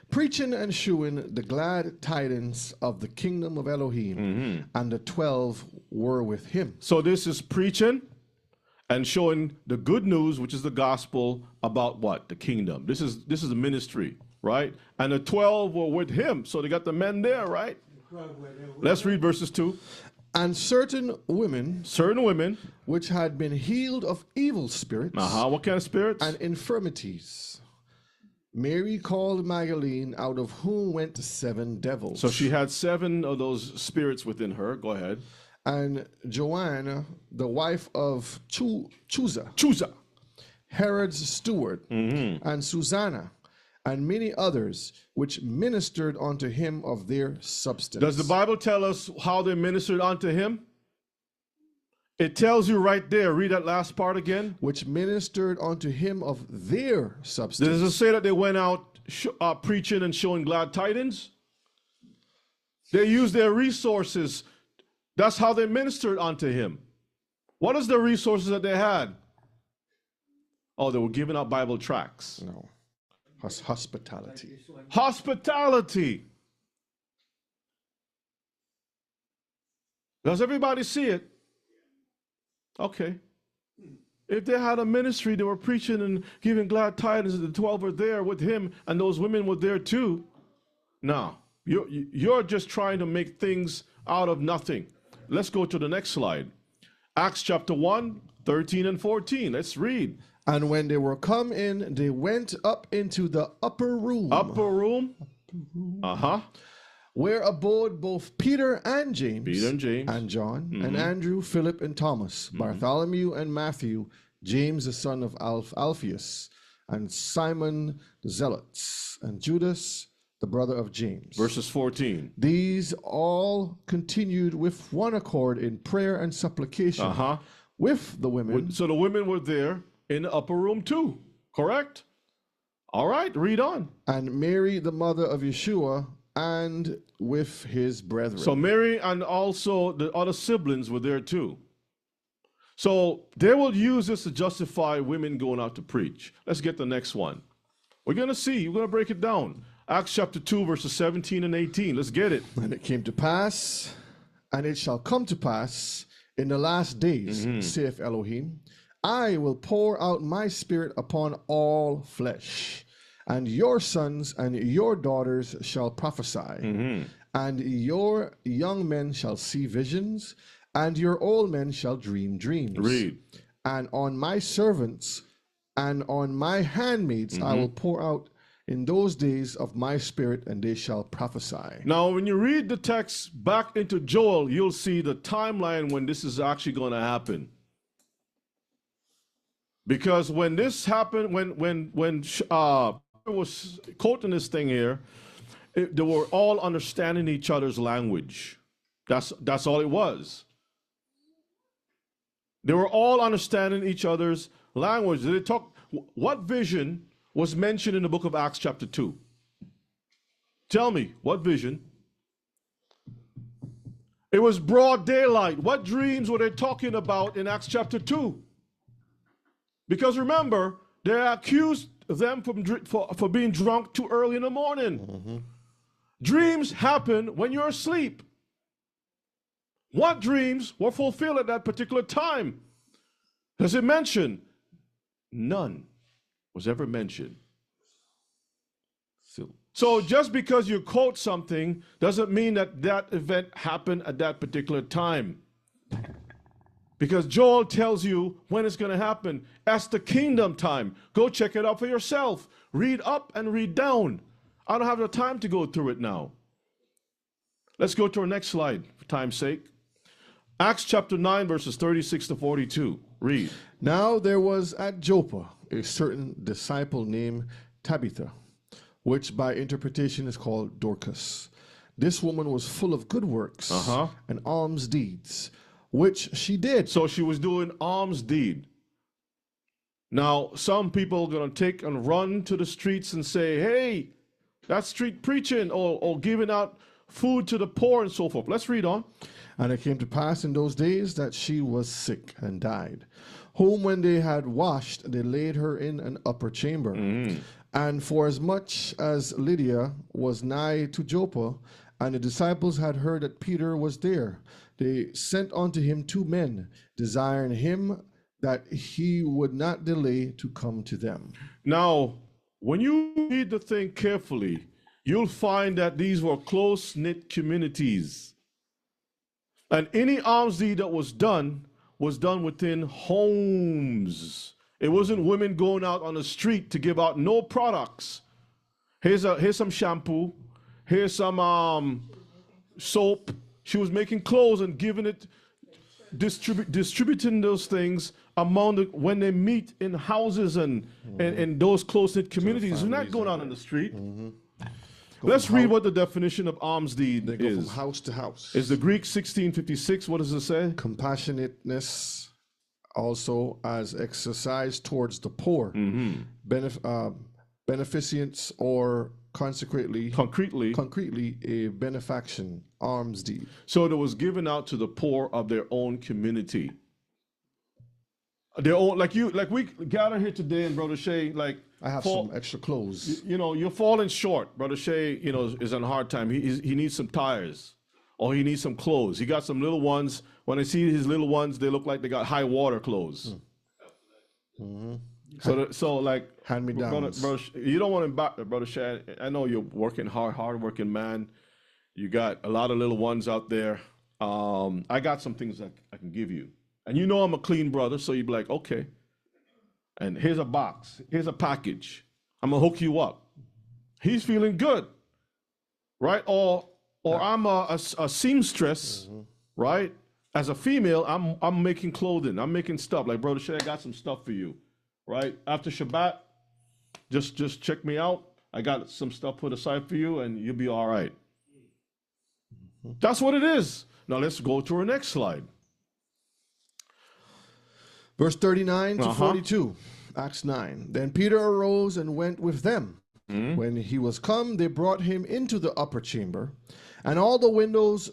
preaching and shewing the glad tidings of the kingdom of Elohim, and the 12 were with him. So this is preaching and showing the good news, which is the gospel about what? The kingdom. This is a ministry, right? And the 12 were with him. So they got the men there, right? Let's read verses 2. And certain women, which had been healed of evil spirits, what kind of spirits? And infirmities, Mary called Magdalene, out of whom went 7 devils. So she had 7 of those spirits within her. Go ahead. And Joanna, the wife of Chuza, Herod's steward, and Susanna, and many others, which ministered unto him of their substance. Does the Bible tell us how they ministered unto him? It tells you right there. Read that last part again. Which ministered unto him of their substance. Does it say that they went out preaching and showing glad tidings? They used their resources. That's how they ministered unto him. What is the resources that they had? Oh, they were giving out Bible tracts. No. Hospitality. Hospitality. Does everybody see it? Okay. If they had a ministry, they were preaching and giving glad tidings, the 12 were there with him, and those women were there too. No, you're just trying to make things out of nothing. Let's go to the next slide. Acts chapter 1, 13 and 14. Let's read. And when they were come in, they went up into the upper room. Upper room? Uh-huh. Where abode both Peter and James. Peter and James. And John, and Andrew, Philip, and Thomas, Bartholomew and Matthew, James the son of Alphaeus, and Simon the Zealots, and Judas, the brother of James. Verses 14. These all continued with one accord in prayer and supplication with the women. So the women were there in the upper room too, correct? All right, read on. And Mary, the mother of Yeshua, and with his brethren. So Mary and also the other siblings were there too. So they will use this to justify women going out to preach. Let's get the next one. We're going to see. We're going to break it down. Acts chapter 2, verses 17 and 18. Let's get it. And it came to pass, and it shall come to pass in the last days, saith Elohim, I will pour out my spirit upon all flesh, and your sons and your daughters shall prophesy, and your young men shall see visions, and your old men shall dream dreams. Read. And on my servants and on my handmaids I will pour out in those days of my spirit, and they shall prophesy. Now, when you read the text back into Joel, you'll see the timeline when this is actually going to happen. Because when this happened, when was quoting this thing here, they were all understanding each other's language. That's all it was. They were all understanding each other's language. They talk. What vision was mentioned in the book of Acts chapter 2? Tell me, what vision? It was broad daylight. What dreams were they talking about in Acts chapter 2? Because remember, they accused them for being drunk too early in the morning. Dreams happen when you're asleep. What dreams were fulfilled at that particular time? Does it mention? None was ever mentioned. So just because you quote something doesn't mean that that event happened at that particular time. Because Joel tells you when it's going to happen. That's the kingdom time. Go check it out for yourself. Read up and read down. I don't have the time to go through it now. Let's go to our next slide for time's sake. Acts chapter 9, verses 36 to 42. Read. Now there was at Joppa a certain disciple named Tabitha, which by interpretation is called Dorcas. This woman was full of good works and alms deeds, which she did. So she was doing alms deed. Now, some people are going to take and run to the streets and say, hey, that's street preaching or giving out food to the poor and so forth. Let's read on. And it came to pass in those days that she was sick and died, whom when they had washed, they laid her in an upper chamber. And for as much as Lydia was nigh to Joppa, and the disciples had heard that Peter was there, they sent unto him 2 men, desiring him that he would not delay to come to them. Now, when you read the thing carefully, you'll find that these were close-knit communities. And any alms deed that was done within homes. It wasn't women going out on the street to give out no products. Here's some shampoo. Here's some soap. She was making clothes and giving it, distributing those things among when they meet in houses and in those close-knit communities. They're not going out on the street. Let's read what the definition of alms deed They go is. from house to house. Is the Greek 1656? What does it say? Compassionateness, also as exercise towards the poor, beneficence or concretely a benefaction, alms deed. So it was given out to the poor of their own community. Their own, like we gather here today, and Brother Shea, like I have some extra clothes. You know, you're falling short. Brother Shea, you know, is on a hard time. He needs some tires, or he needs some clothes. He got some little ones. When I see his little ones, they look like they got high water clothes. So like, hand me down. Brother, you don't want to, Brother Shea. I know you're working hard working man. You got a lot of little ones out there. I got some things I can give you. And you know I'm a clean brother, so you'd be like, okay. And here's a box. Here's a package. I'm going to hook you up. He's feeling good, right? Or I'm a seamstress, right? As a female, I'm making clothing. I'm making stuff. Like, Brother Shay, I got some stuff for you, right? After Shabbat, just check me out. I got some stuff put aside for you, and you'll be all right. That's what it is. Now let's go to our next slide. Verse 39 to 42, Acts 9. Then Peter arose and went with them. When he was come, they brought him into the upper chamber, and all the widows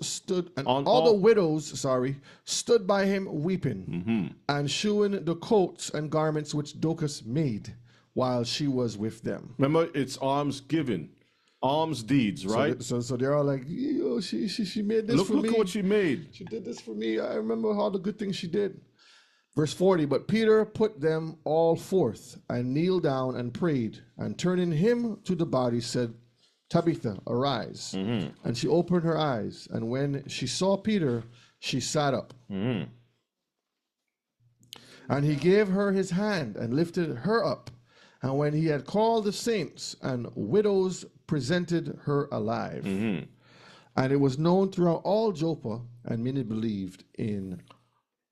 stood by him weeping, and shewing the coats and garments which Dorcas made while she was with them. Remember, it's alms giving, alms deeds, right? So they're all like, yo, she made this for me. Look at what she made. She did this for me. I remember all the good things she did. Verse 40, but Peter put them all forth, and kneeled down and prayed, and turning him to the body said, Tabitha, arise. And she opened her eyes, and when she saw Peter, she sat up. And he gave her his hand, and lifted her up. And when he had called the saints and widows, presented her alive. And it was known throughout all Joppa, and many believed in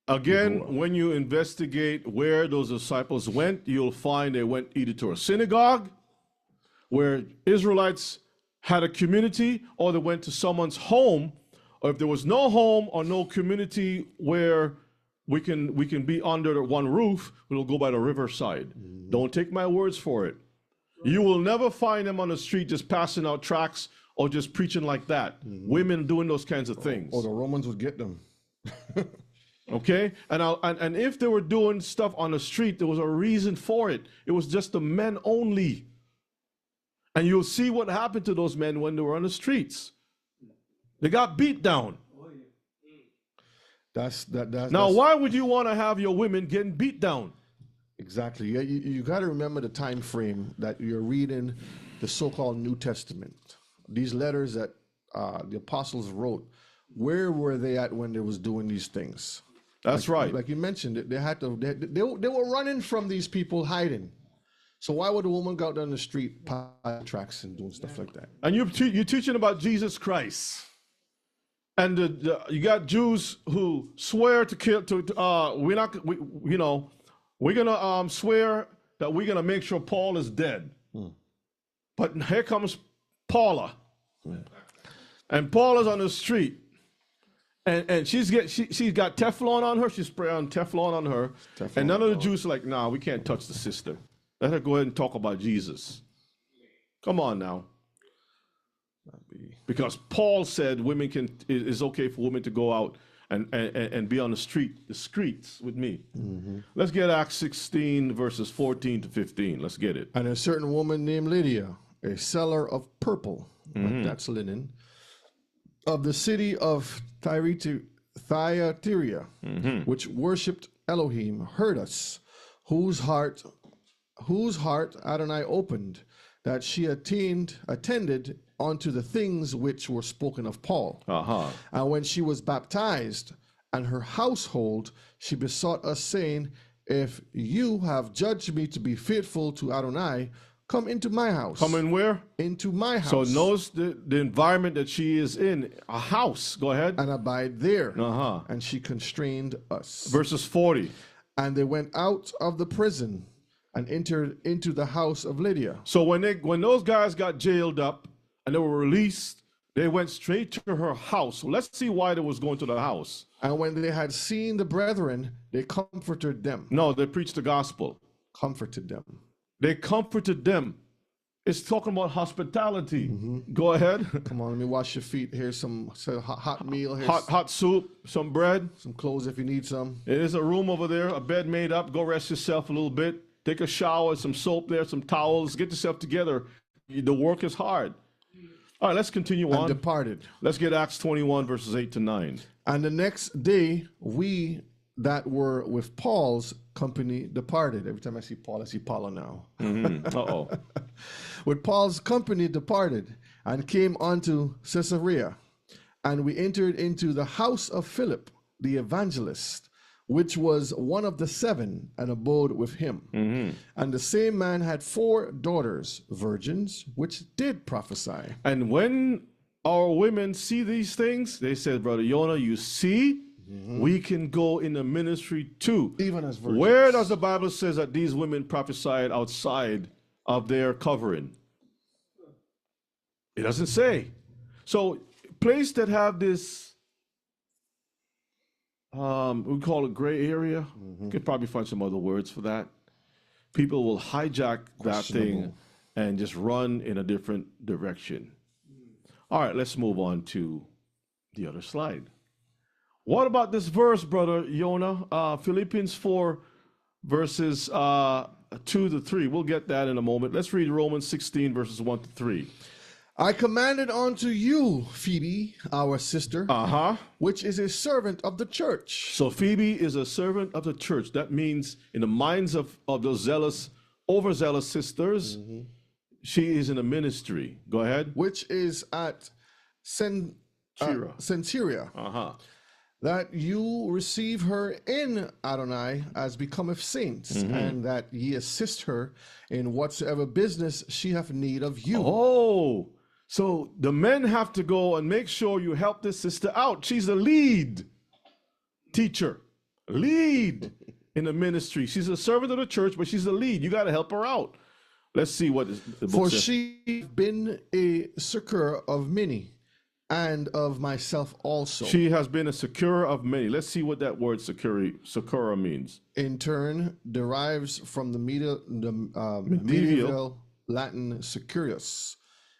Again, when you investigate where those disciples went, you'll find they went either to a synagogue where Israelites had a community, or they went to someone's home, or if there was no home or no community where we can be under one roof, we'll go by the riverside. Don't take my words for it. You will never find them on the street just passing out tracts or just preaching like that. Women doing those kinds of things. Or the Romans would get them. Okay, and if they were doing stuff on the street, there was a reason for it. It was just the men only. And you'll see what happened to those men when they were on the streets. They got beat down. Now, why would you want to have your women getting beat down? Exactly. You got to remember the time frame that you're reading the so-called New Testament. These letters that the apostles wrote. Where were they at when they was doing these things? That's right. Like you mentioned, they were running from these people, hiding. So why would a woman go out down the street, pile tracks and doing stuff like that? And you're teaching about Jesus Christ, and you got Jews who swear to kill. We're gonna swear that we're gonna make sure Paul is dead. But here comes Paula, and Paula's on the street. And she's got Teflon on her. She's spraying Teflon on her. And none of the Jews are like, nah, we can't touch the sister. Let her go ahead and talk about Jesus. Come on now. Because Paul said it's okay for women to go out and be on the streets with me. Let's get Acts 16, verses 14 to 15. Let's get it. And a certain woman named Lydia, a seller of purple, that's linen, of the city of Thyatira, which worshipped Elohim, heard us, whose heart Adonai opened, that she attended unto the things which were spoken of Paul. And when she was baptized, and her household, she besought us, saying, if you have judged me to be faithful to Adonai, come into my house. Come in where? Into my house. So notice the environment that she is in, a house. Go ahead. And abide there. And she constrained us. Verses 40. And they went out of the prison and entered into the house of Lydia. So when those guys got jailed up and they were released, they went straight to her house. So let's see why they was going to the house. And when they had seen the brethren, they comforted them. No, they preached the gospel. Comforted them. They comforted them. It's talking about hospitality. Go ahead. Come on, let me wash your feet. Here's some hot meal. Here's Hot soup, some bread. some clothes if you need some. There's a room over there, a bed made up. Go rest yourself a little bit. Take a shower, some soap there, some towels. Get yourself together. The work is hard. All right, let's continue And on. departed. Let's get Acts 21, verses 8 to 9. And the next day, we that were with Paul's company departed. Every time I see Paul, I see Paula now. Uh-oh. With Paul's company departed and came unto Caesarea. And we entered into the house of Philip, the evangelist, which was one of the 7, and abode with him. And the same man had 4 daughters, virgins, which did prophesy. And when our women see these things, they said, Brother Yonah, you see, we can go in the ministry too. Even as virgins. Where does the Bible says that these women prophesied outside of their covering? It doesn't say. So place that have this, we call it gray area. You could probably find some other words for that. People will hijack that thing and just run in a different direction. All right, let's move on to the other slide. What about this verse, Brother Yonah? Philippians 4, verses 2 to 3. We'll get that in a moment. Let's read Romans 16, verses 1 to 3. I commanded unto you, Phoebe, our sister, which is a servant of the church. So Phoebe is a servant of the church. That means in the minds of those zealous, overzealous sisters, she is in a ministry. Go ahead. Which is at Centuria. That you receive her in Adonai as becometh saints, and that ye assist her in whatsoever business she hath need of you. Oh, so the men have to go and make sure you help this sister out. She's the lead teacher, lead in the ministry. She's a servant of the church, but she's the lead. You got to help her out. Let's see what the book For says. she been a succor of many, and of myself also. She has been a securer of many. Let's see what that word securer means. In turn, derives from the medieval Latin securus,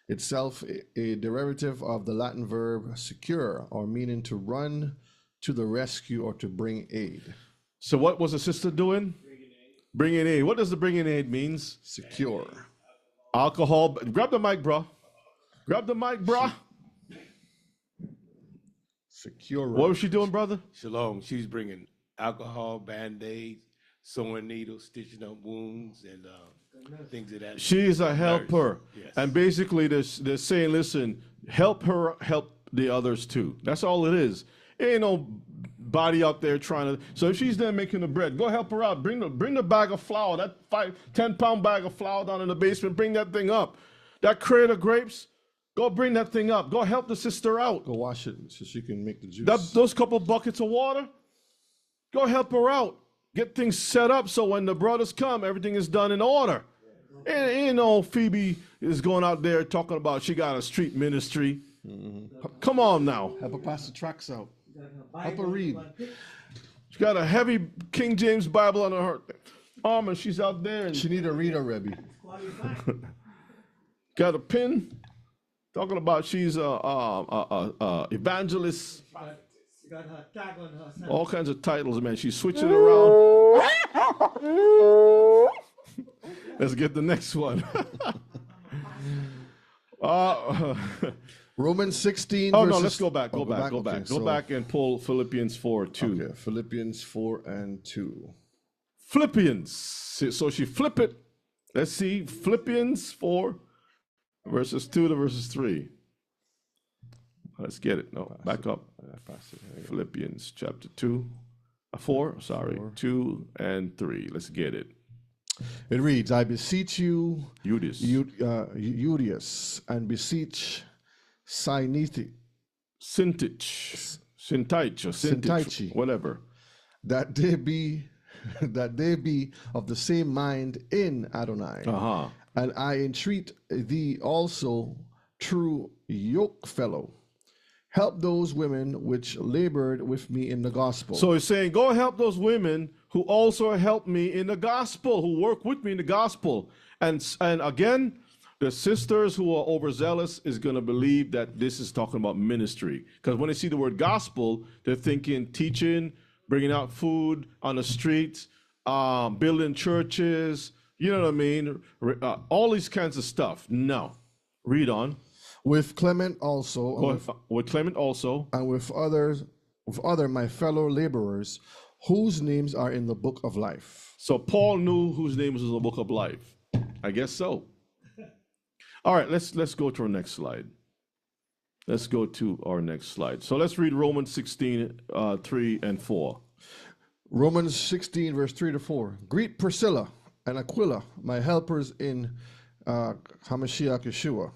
itself a derivative of the Latin verb secure, or meaning to run to the rescue or to bring aid. So what was the sister doing? Bringing aid. What does the bringing aid means? Secure. Alcohol. Grab the mic, bro. Grab the mic, bro. Secure. What was she doing, brother? Shalom. She's bringing alcohol, Band-Aids, sewing needles, stitching up wounds, and things of that. She is a helper. Yes. And basically they're saying, listen, help her, help the others too. That's all it is. Ain't no body out there trying to. So if she's there making the bread, go help her out. Bring the bag of flour, that 10-pound bag of flour down in the basement. Bring that thing up. That crate of grapes, go bring that thing up. Go help the sister out. Go wash it so she can make the juice. Those couple buckets of water, go help her out. Get things set up so when the brothers come, everything is done in order. And you know, Phoebe is going out there talking about she got a street ministry. Come on now. Help her pass the tracks out. Help her read. She got a heavy King James Bible on her arm, and she's out there. And She need a reader, Rebbe. got a pin. Talking about she's a evangelist. She got her tag on her. All kinds of titles, man. She's switching it around. Let's get the next one. Romans 16. Oh, no, verses- let's go back. Go Oh, back. Go Okay, back. Go so- back and pull Philippians 4:2. Okay, Philippians 4 and 2. Philippians. So she flip it. Let's see. Philippians 4, verses 2 to verses 3. Let's get it. No, back up. Philippians chapter 4, 2 and 3. Let's get it. It reads, I beseech you, Judas. Eudius, and beseech Syntyche, Sintich, or Sintich, whatever. that they be of the same mind in Adonai. And I entreat thee also, true yoke fellow, help those women which labored with me in the gospel. So he's saying, go help those women who also helped me in the gospel, who work with me in the gospel. And again, the sisters who are overzealous is going to believe that this is talking about ministry. Because when they see the word gospel, they're thinking teaching, bringing out food on the streets, building churches, you know what I mean? All these kinds of stuff. No. Read on. With Clement also, With Clement also, and with other my fellow laborers, whose names are in the book of life. So Paul knew whose name was in the book of life. I guess so. All right, let's go to our next slide. Let's go to our next slide. So let's read Romans 16, 3 and 4. Romans 16, verse 3 to 4. Greet Priscilla and Aquila, my helpers in Hamashiach Yeshua,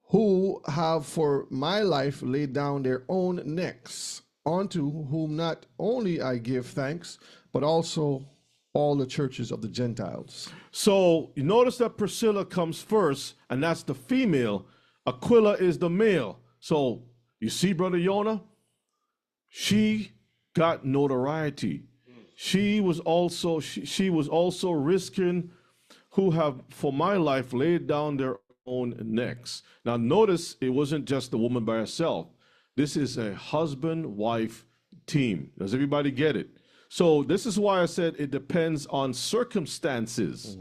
who have for my life laid down their own necks, unto whom not only I give thanks, but also all the churches of the Gentiles. So you notice that Priscilla comes first, and that's the female. Aquila is the male. So you see, Brother Yonah, she got notoriety. She was also risking, who have for my life laid down their own necks. Now notice it wasn't just the woman by herself. This is a husband-wife team. Does everybody get it? So this is why I said it depends on circumstances.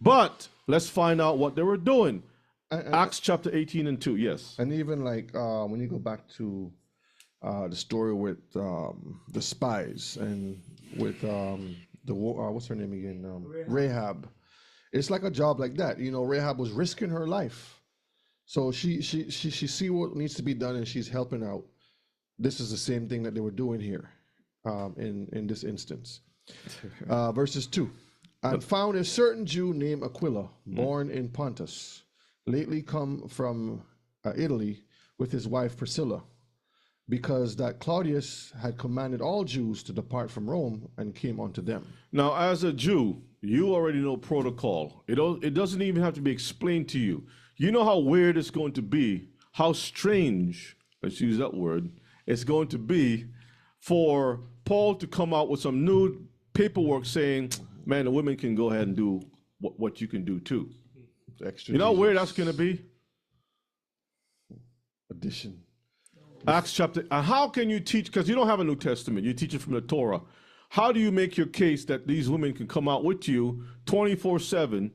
But let's find out what they were doing. Acts chapter 18 and 2, yes. And even like when you go back to the story with the spies and with what's her name again? Rahab. It's like a job like that. You know, Rahab was risking her life. So she see what needs to be done and she's helping out. This is the same thing that they were doing here in this instance. Verses 2. And found a certain Jew named Aquila, born in Pontus, lately come from Italy with his wife Priscilla, because that Claudius had commanded all Jews to depart from Rome and came unto them. Now, as a Jew, you already know protocol. It doesn't even have to be explained to you. You know how weird it's going to be, how strange, let's use that word, it's going to be for Paul to come out with some new paperwork saying, man, the women can go ahead and do what you can do too. Extra You know how Jesus. weird that's going to be? Addition. Acts chapter, and how can you teach, because you don't have a New Testament, you teach it from the Torah. How do you make your case that these women can come out with you 24/7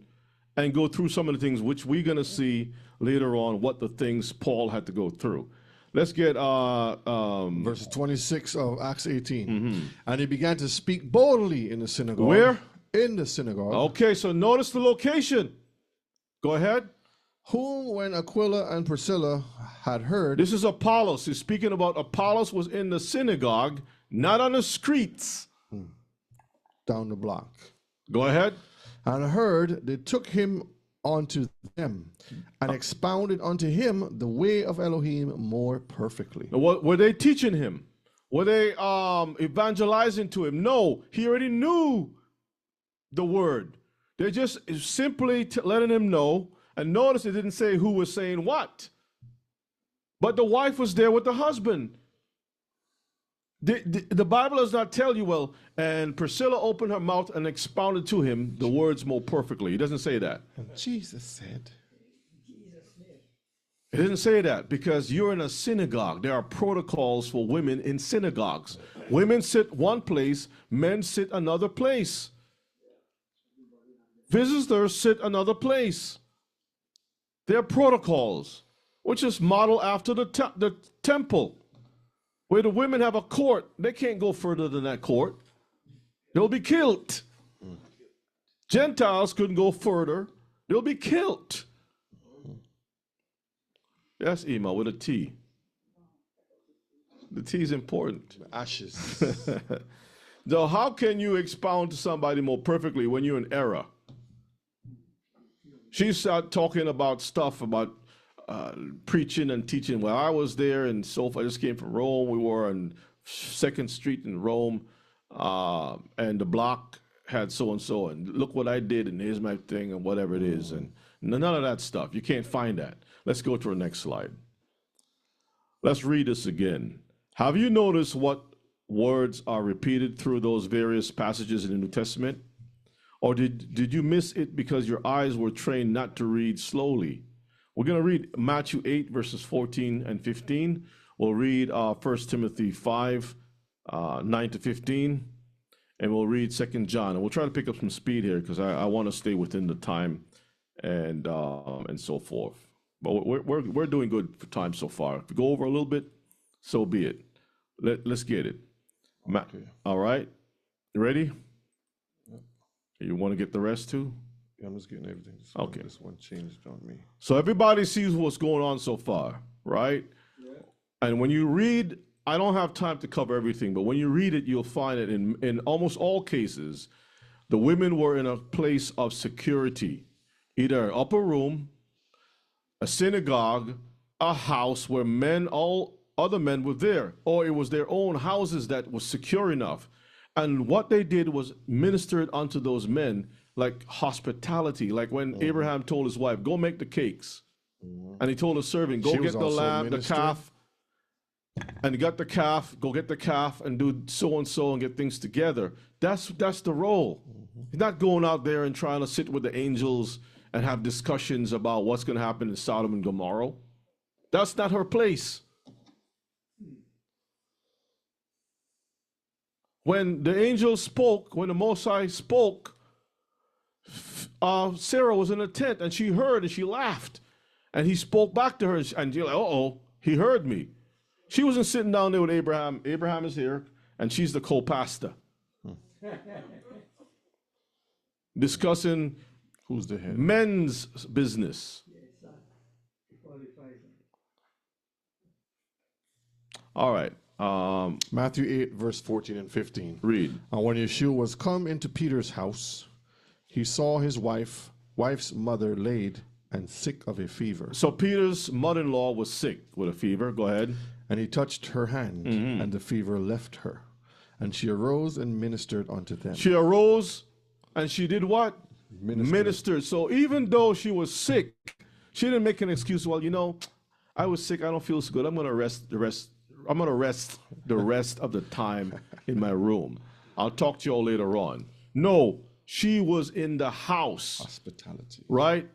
and go through some of the things which we're going to see later on, what the things Paul had to go through? Let's get verse 26 of Acts 18. And he began to speak boldly in the synagogue. Where? In the synagogue. Okay, so notice the location. Go ahead. Whom when Aquila and Priscilla had heard. This is Apollos. He's speaking about Apollos was in the synagogue, not on the streets. Down the block. Go ahead. And heard, they took him unto them and expounded unto him the way of Elohim more perfectly. Now, what were they teaching him? Were they evangelizing to him? No, he already knew the word. They're just simply letting him know. And notice it didn't say who was saying what. But the wife was there with the husband. The Bible does not tell you, well, and Priscilla opened her mouth and expounded to him the words more perfectly. It doesn't say that. And Jesus said. It didn't say that because you're in a synagogue. There are protocols for women in synagogues. Women sit one place, men sit another place. Visitors sit another place. There are protocols, which is modeled after the temple. Where the women have a court, they can't go further than that court. They'll be killed. Gentiles couldn't go further. They'll be killed. Yes, Ema, with a T. The T is important. Ashes. So how can you expound to somebody more perfectly when you're in error? She started talking about stuff about preaching and teaching. Well, I was there and so I just came from Rome. We were on 2nd Street in Rome, and the block had so-and-so, and look what I did, and here's my thing, and whatever it is. And none of that stuff. You can't find that. Let's go to our next slide. Let's read this again. Have you noticed what words are repeated through those various passages in the New Testament? Or did you miss it because your eyes were trained not to read slowly? We're going to read Matthew 8, verses 14 and 15. We'll read 1 Timothy 5, 9 to 15. And we'll read 2 John. And we'll try to pick up some speed here because I want to stay within the time and so forth. But we're doing good for time so far. If we go over a little bit, so be it. Let's get it. Okay. All right. You ready? Yep. You want to get the rest too? Yeah, I'm just getting everything. Okay. This one changed on me. So everybody sees what's going on so far, right? Yeah. And when you read, I don't have time to cover everything, but when you read it, you'll find it in almost all cases, the women were in a place of security, either an upper room, a synagogue, a house where all other men were there, or it was their own houses that was secure enough. And what they did was ministered unto those men like hospitality, like when Abraham told his wife, go make the cakes. And he told the servant, go get the lamb, the calf, and he got the calf, go get the calf and do so and so and get things together. That's the role. He's not going out there and trying to sit with the angels and have discussions about what's going to happen in Sodom and Gomorrah. That's not her place. When the angel spoke, when the Most High spoke, Sarah was in a tent and she heard and she laughed. And he spoke back to her and you're like, uh-oh, he heard me. She wasn't sitting down there with Abraham. Abraham is here and she's the co-pastor. Discussing who's the head? Men's business. All right. Matthew 8, verse 14 and 15. Read. And when Yeshua was come into Peter's house, he saw his wife's mother laid and sick of a fever. So Peter's mother-in-law was sick with a fever. Go ahead. And he touched her hand, and the fever left her. And she arose and ministered unto them. She arose and she did what? Ministered. So even though she was sick, she didn't make an excuse. Well, I was sick. I don't feel so good. I'm going to rest the rest of the time in my room. I'll talk to you all later on. No, she was in the house. Hospitality. Right?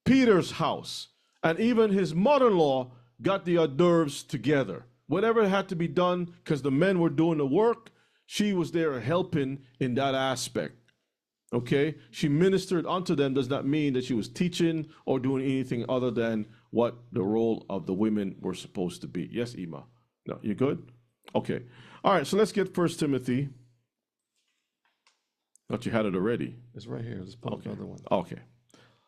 Peter's house. And even his mother-in-law got the hors d'oeuvres together. Whatever had to be done, because the men were doing the work, she was there helping in that aspect. Okay? She ministered unto them does not mean that she was teaching or doing anything other than what the role of the women were supposed to be. Yes, Ima? No, you good? Okay. All right, so let's get 1 Timothy. Thought you had it already. It's right here. Let's pull up the other one. Okay.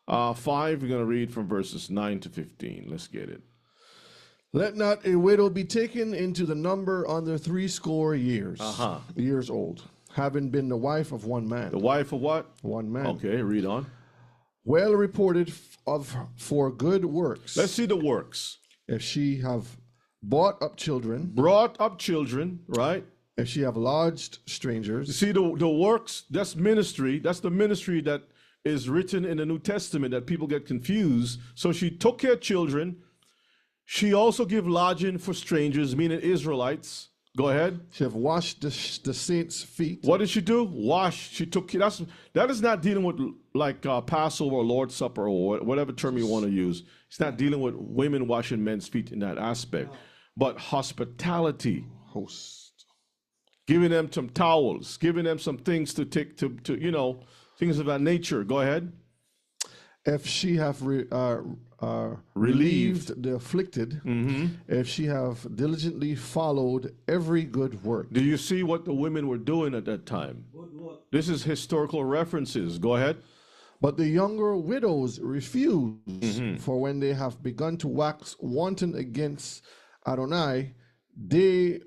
5, we're going to read from verses 9 to 15. Let's get it. Let not a widow be taken into the number under 80 years, years old, having been the wife of one man. The wife of what? One man. Okay, read on. Well reported for good works. Let's see the works. If she have brought up children. Brought up children, right? If she have lodged strangers. You see the works, that's ministry. That's the ministry that is written in the New Testament that people get confused. So she took care of children. She also gave lodging for strangers, meaning Israelites. Go ahead. She have washed the saints' feet. What did she do? Wash. She took. That is not dealing with like Passover or Lord's Supper or whatever term you want to use. It's not dealing with women washing men's feet in that aspect, but hospitality. Host. Giving them some towels, giving them some things to take to things of that nature. Go ahead. If she have relieved the afflicted, if she have diligently followed every good work. Do you see what the women were doing at that time? This is historical references. Go ahead. But the younger widows refuse, for when they have begun to wax wanton against Adonai, they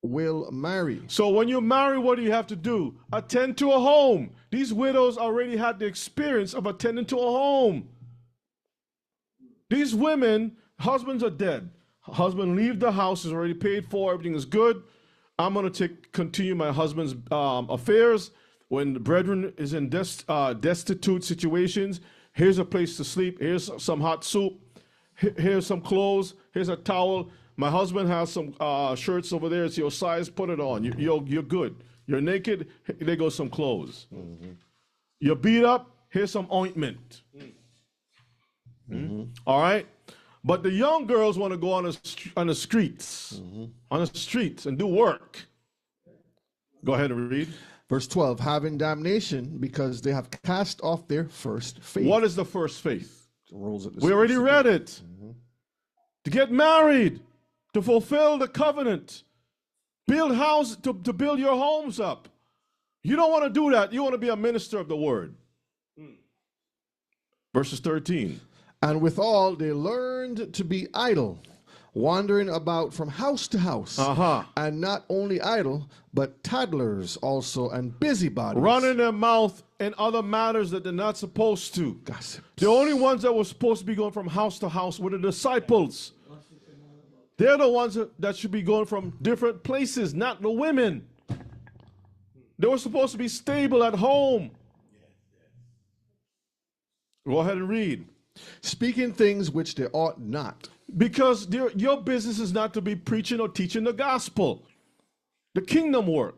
will marry. So when you marry, what do you have to do? Attend to a home. These widows already had the experience of attending to a home. These women, husbands are dead. Husband leave the house, is already paid for, everything is good. I'm going to continue my husband's affairs. When the brethren is in destitute situations, here's a place to sleep. Here's some hot soup. Here's some clothes. Here's a towel. My husband has some shirts over there. It's your size. Put it on. You're good. You're naked. There goes some clothes. You're beat up, here's some ointment. All right? But the young girls want to go on the streets, and do work. Go ahead and read. Verse 12, having damnation because they have cast off their first faith. What is the first faith? We We already read it. To get married, to fulfill the covenant, build houses, to build your homes up. You don't want to do that. You want to be a minister of the word. Verses 13. And withal they learned to be idle, wandering about from house to house. And not only idle, but tattlers also, and busybodies. Running their mouth in other matters that they're not supposed to. Gossips. The only ones that were supposed to be going from house to house were the disciples. They're the ones that should be going from different places, not the women. They were supposed to be stable at home. Go ahead and read. Speaking things which they ought not. Because your business is not to be preaching or teaching the gospel, the kingdom work.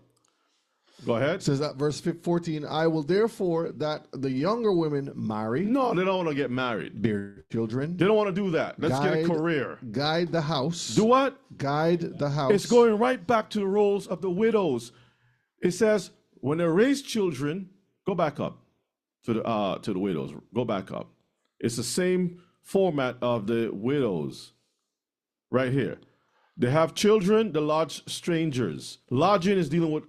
Go ahead. It says that verse 14, I will therefore that the younger women marry. No, they don't want to get married. Bear children. They don't want to do that. Let's get a career. Guide the house. Do what? Guide the house. It's going right back to the roles of the widows. It says when they raise children, go back up to the widows. Go back up. It's the same format of the widows right here. They have children, they lodge strangers. Lodging is dealing with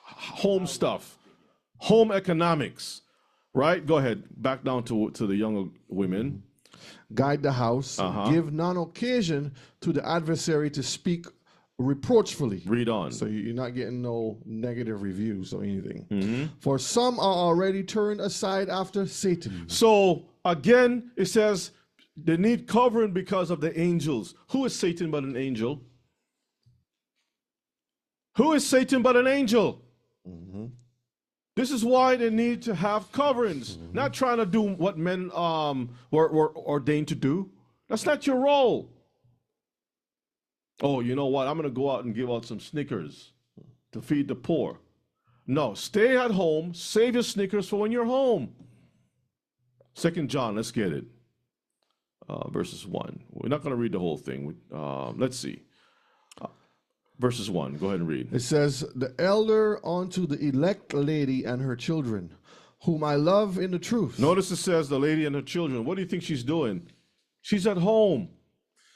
home stuff, home economics, right? Go ahead, back down to the younger women. Guide the house, give none occasion to the adversary to speak reproachfully. Read on. So you're not getting no negative reviews or anything. For some are already turned aside after Satan. So again, it says they need covering because of the angels. Who is Satan but an angel? Who is Satan but an angel? This is why they need to have coverings. Not trying to do what men were ordained to do. That's not your role. Oh, you know what? I'm going to go out and give out some Snickers to feed the poor. No, stay at home. Save your Snickers for when you're home. 2 John, let's get it. Verses 1. We're not going to read the whole thing. Let's see. Verses 1. Go ahead and read. It says, the elder unto the elect lady and her children, whom I love in the truth. Notice it says the lady and her children. What do you think she's doing? She's at home.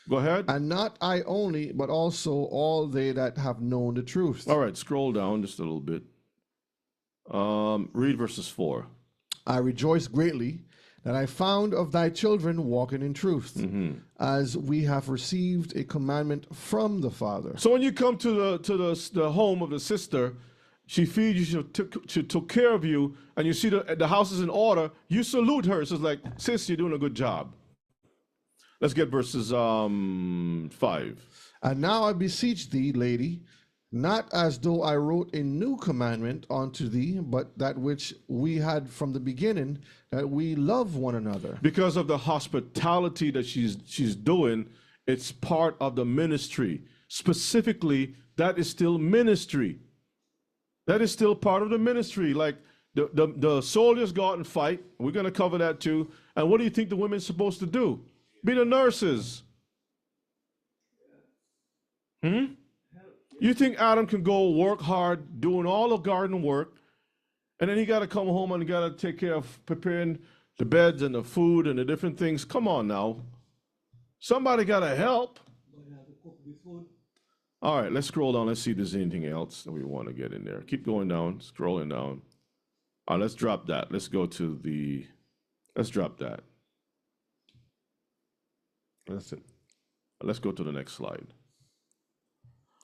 Go ahead. And not I only, but also all they that have known the truth. All right, scroll down just a little bit. Read verses 4. I rejoice greatly that I found of thy children walking in truth, as we have received a commandment from the Father. So when you come to the home of the sister, she feeds you, she took care of you, and you see the house is in order, you salute her. So it's like, sis, you're doing a good job. Let's get verses 5. And now I beseech thee, lady, not as though I wrote a new commandment unto thee, but that which we had from the beginning, that we love one another. Because of the hospitality that she's doing, it's part of the ministry. Specifically, that is still ministry. That is still part of the ministry. Like the soldiers go out and fight. We're going to cover that too. And what do you think the women's supposed to do? Be the nurses. You think Adam can go work hard doing all the garden work, and then he got to come home and got to take care of preparing the beds and the food and the different things? Come on now. Somebody got to help. All right, let's scroll down. Let's see if there's anything else that we want to get in there. Keep going down, scrolling down. All right, let's drop that. Let's go to let's drop that. That's it. Let's go to the next slide.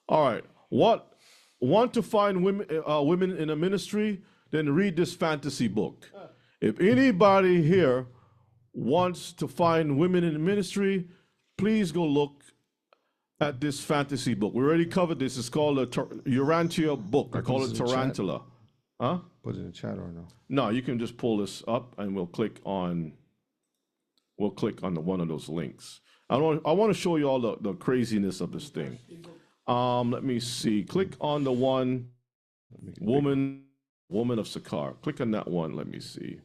All right. Want to find women in a ministry? Then read this fantasy book. If anybody here wants to find women in the ministry, please go look at this fantasy book. We already covered this. It's called a Urantia book. I call it Tarantula. Huh? Put it in the chat or no? No, you can just pull this up and we'll click on one of those links. I want to show you all the craziness of this thing. Let me see. Click on the one woman Woman of Sychar. Click on that one. Let me see.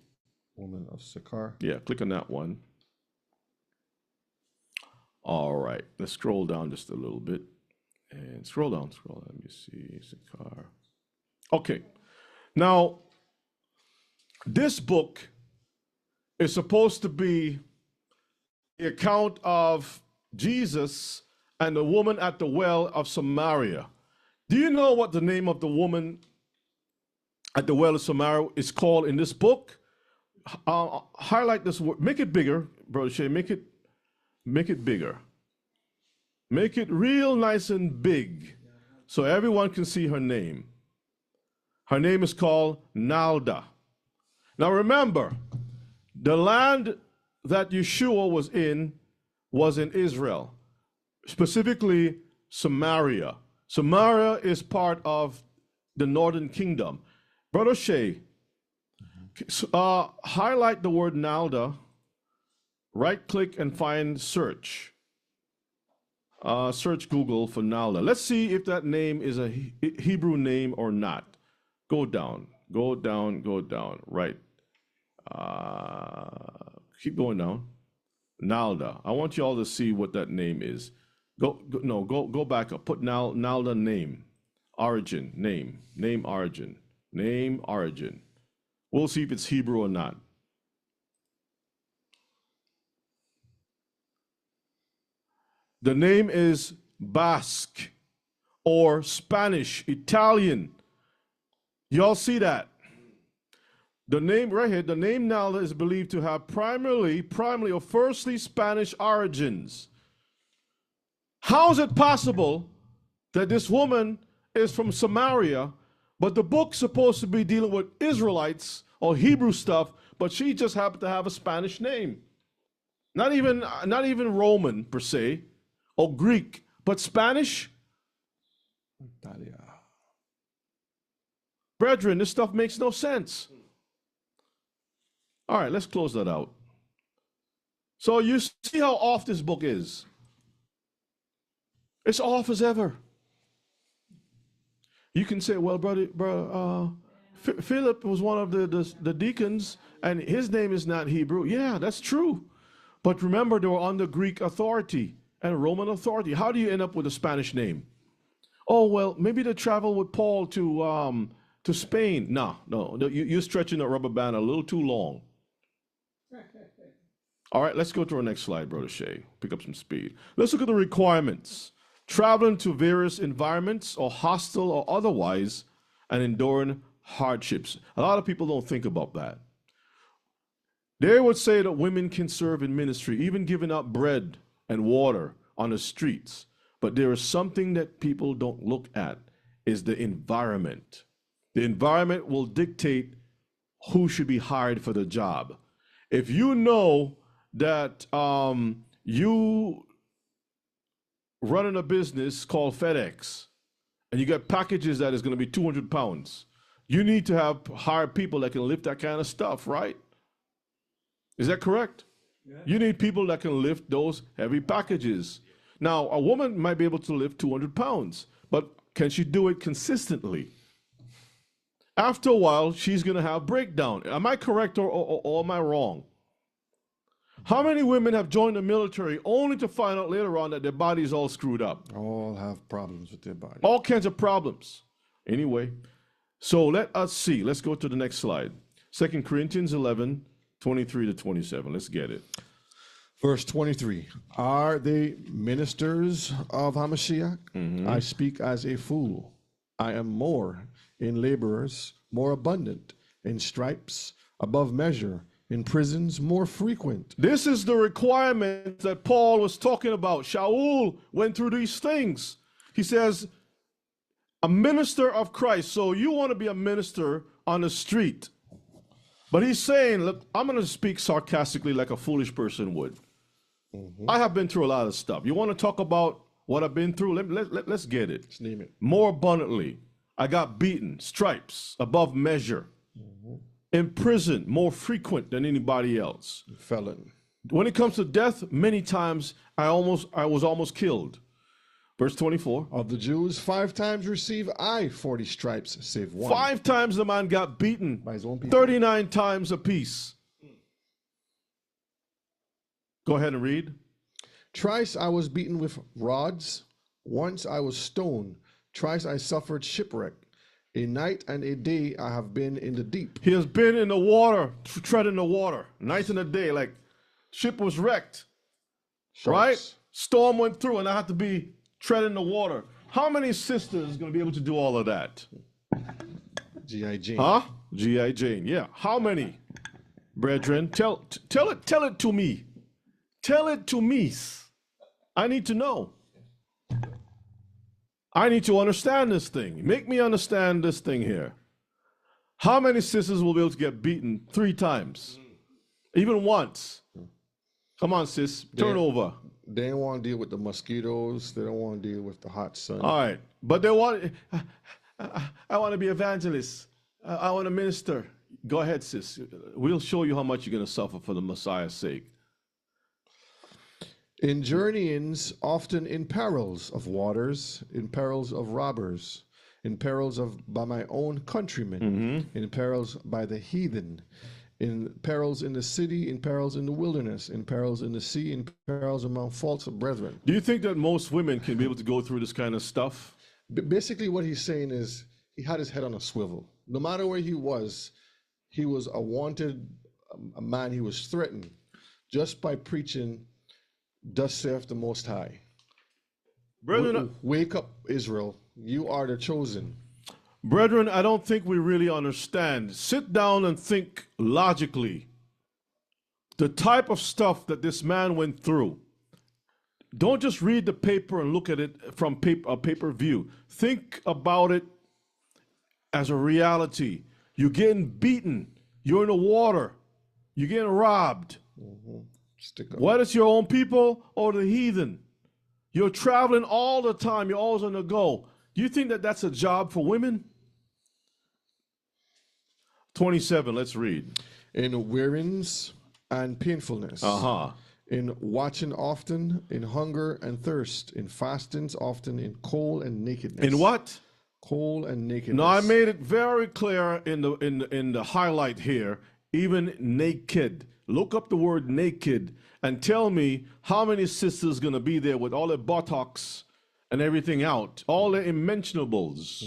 Woman of Sychar. Yeah, click on that one. All right. Let's scroll down just a little bit. And scroll down. Let me see. Sychar. Okay. Now, this book is supposed to be the account of Jesus and the woman at the well of Samaria. Do you know what the name of the woman at the well of Samaria is called in this book? Highlight this word. Make it bigger, Brother Shay. Make it bigger. Make it real nice and big so everyone can see her name. Her name is called Nalda. Now remember, the land that Yeshua was in Israel, specifically Samaria. Samaria is part of the northern kingdom. Brother Shay, highlight the word Nalda, right-click and find search. Search Google for Nalda. Let's see if that name is a Hebrew name or not. Go down, right. Keep going down. Nalda. I want you all to see what that name is. Go back up. Put Nalda name, origin, name, origin. We'll see if it's Hebrew or not. The name is Basque or Spanish, Italian. Y'all see that? The name right here, the name Nalda is believed to have primarily or firstly Spanish origins. How is it possible that this woman is from Samaria, but the book's supposed to be dealing with Israelites or Hebrew stuff, but she just happened to have a Spanish name? Not even Roman per se, or Greek, but Spanish? Italia. Brethren, this stuff makes no sense. All right, let's close that out. So you see how off this book is. It's off as ever. You can say, well, brother, Philip was one of the deacons, and his name is not Hebrew. Yeah, that's true. But remember, they were under Greek authority and Roman authority. How do you end up with a Spanish name? Oh, well, maybe they traveled with Paul to Spain. No, you're stretching the rubber band a little too long. All right, let's go to our next slide, Brother Shay. Pick up some speed. Let's look at the requirements. Traveling to various environments, or hostile or otherwise, and enduring hardships. A lot of people don't think about that. They would say that women can serve in ministry, even giving out bread and water on the streets. But there is something that people don't look at, is the environment. The environment will dictate who should be hired for the job. If you know that you running a business called FedEx, and you got packages that is going to be 200 pounds, you need to hire people that can lift that kind of stuff, right? Is that correct? Yeah. You need people that can lift those heavy packages. Now, a woman might be able to lift 200 pounds, but can she do it consistently? After a while, she's going to have breakdown. Am I correct or am I wrong? How many women have joined the military only to find out later on that their body is all screwed up? All have problems with their body. All kinds of problems. Anyway, so let us see. Let's go to the next slide. 2 Corinthians 11, 23 to 27. Let's get it. Verse 23. Are they ministers of HaMashiach? Mm-hmm. I speak as a fool. I am more in laborers, more abundant, in stripes, above measure, in prisons, more frequent. This is the requirement that Paul was talking about. Shaul went through these things. He says, a minister of Christ. So you want to be a minister on the street. But he's saying, look, I'm going to speak sarcastically like a foolish person would. Mm-hmm. I have been through a lot of stuff. You want to talk about what I've been through? Let's get it. Let's name it. More abundantly. I got beaten, stripes, above measure. Mm-hmm. In prison, more frequent than anybody else. Felon. When it comes to death, many times I was almost killed. Verse 24. Of the Jews, 5 times receive I 40 stripes, save one. 5 times the man got beaten, By his own people. 39 times apiece. Go ahead and read. Thrice I was beaten with rods. Once I was stoned. Thrice I suffered shipwreck. A night and a day I have been in the deep. He has been in the water, treading the water, night and a day, like ship was wrecked, right? Sharks. Storm went through and I had to be treading the water. How many sisters going to be able to do all of that? G.I. Jane. Huh? G.I. Jane, yeah. How many? Brethren, tell it to me. Tell it to me. I need to know. I need to understand this thing. Make me understand this thing here. How many sisters will be able to get beaten 3 times? Even once? Come on, sis. Turn over. They don't want to deal with the mosquitoes. They don't want to deal with the hot sun. All right. But they want, I want to be evangelist. I want to minister. Go ahead, sis. We'll show you how much you're going to suffer for the Messiah's sake. In journeyings, often in perils of waters, in perils of robbers, in perils by my own countrymen, in perils by the heathen, in perils in the city, in perils in the wilderness, in perils in the sea, in perils among false brethren. Do you think that most women can be able to go through this kind of stuff? Basically, what he's saying is he had his head on a swivel. No matter where he was a wanted a man. He was threatened just by preaching, "Thus saith the Most High." Brethren, Wake up, Israel. You are the chosen. Brethren, I don't think we really understand. Sit down and think logically. The type of stuff that this man went through. Don't just read the paper and look at it from a paper view. Think about it as a reality. You're getting beaten. You're in the water. You're getting robbed. Stick up. Whether it's your own people or the heathen. You're traveling all the time. You're always on the go. Do you think that that's a job for women? 27, let's read. In weariness and painfulness. In watching often, in hunger and thirst, in fastings often, in cold and nakedness. In what? Cold and nakedness. No, I made it very clear in the highlight here, even naked. Look up the word naked and tell me how many sisters going to be there with all their buttocks and everything out, all their immentionables.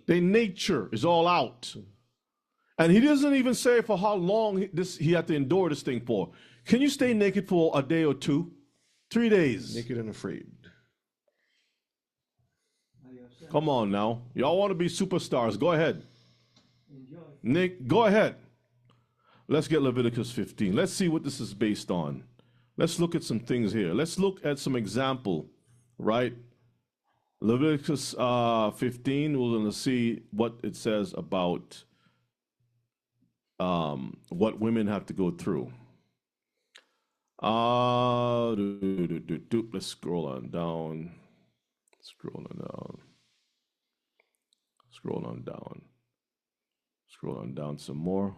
Their nature is all out. And he doesn't even say for how long he had to endure this thing for. Can you stay naked for a day or 2? 3 days. Naked and afraid. Come on now. Y'all want to be superstars. Go ahead. Nick, go ahead. Let's get Leviticus 15. Let's see what this is based on. Let's look at some things here. Let's look at some example, right? Leviticus 15, we're going to see what it says about what women have to go through. Let's scroll on down. Scroll on down some more.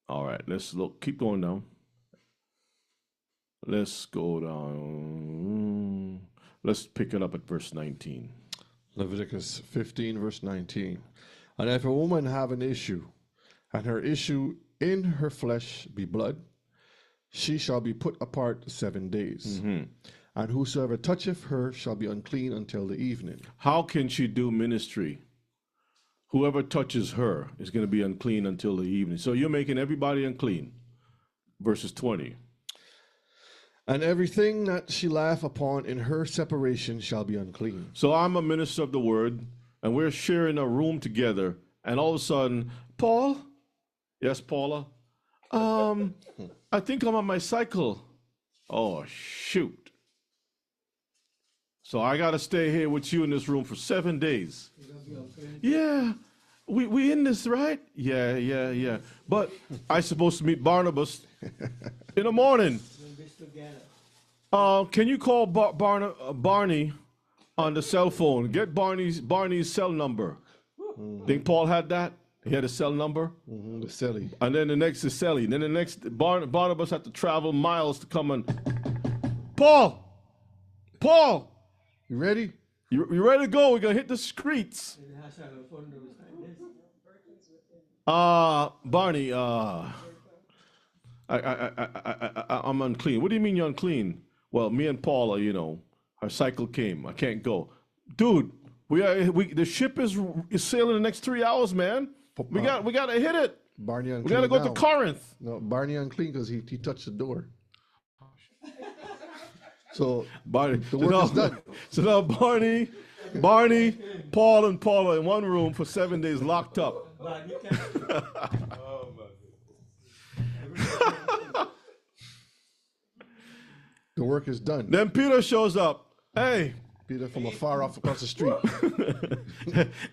All right, let's look. Keep going down. Let's go down. Let's pick it up at verse 19. Leviticus 15, verse 19. And if a woman have an issue, and her issue in her flesh be blood, she shall be put apart 7 days. And whosoever toucheth her shall be unclean until the evening. How can she do ministry? Whoever touches her is going to be unclean until the evening. So you're making everybody unclean. Verses 20. And everything that she laugh upon in her separation shall be unclean. So I'm a minister of the word, and we're sharing a room together, and all of a sudden, Paul? Yes, Paula? I think I'm on my cycle. Oh, shoot. So I got to stay here with you in this room for 7 days. Yeah, we in this, right? Yeah. But I supposed to meet Barnabas in the morning. Can you call Barney on the cell phone? Get Barney's cell number. Think Paul had that? He had a cell number? The celly. And then the next is Sally. Then the next, Barnabas had to travel miles to come and, Paul, Paul, You ready? you ready to go? We're going to hit the streets. Barney, I'm unclean. What do you mean you're unclean? Well, me and Paula, our cycle came. I can't go. Dude, the ship is sailing the next 3 hours, man. We got to hit it. Barney unclean. We got to go to Corinth. No, Barney unclean because he touched the door. So Barney, the work is done. So now Barney, Paul, and Paula in one room for 7 days locked up. The work is done. Then Peter shows up. Hey, Peter from afar off across the street.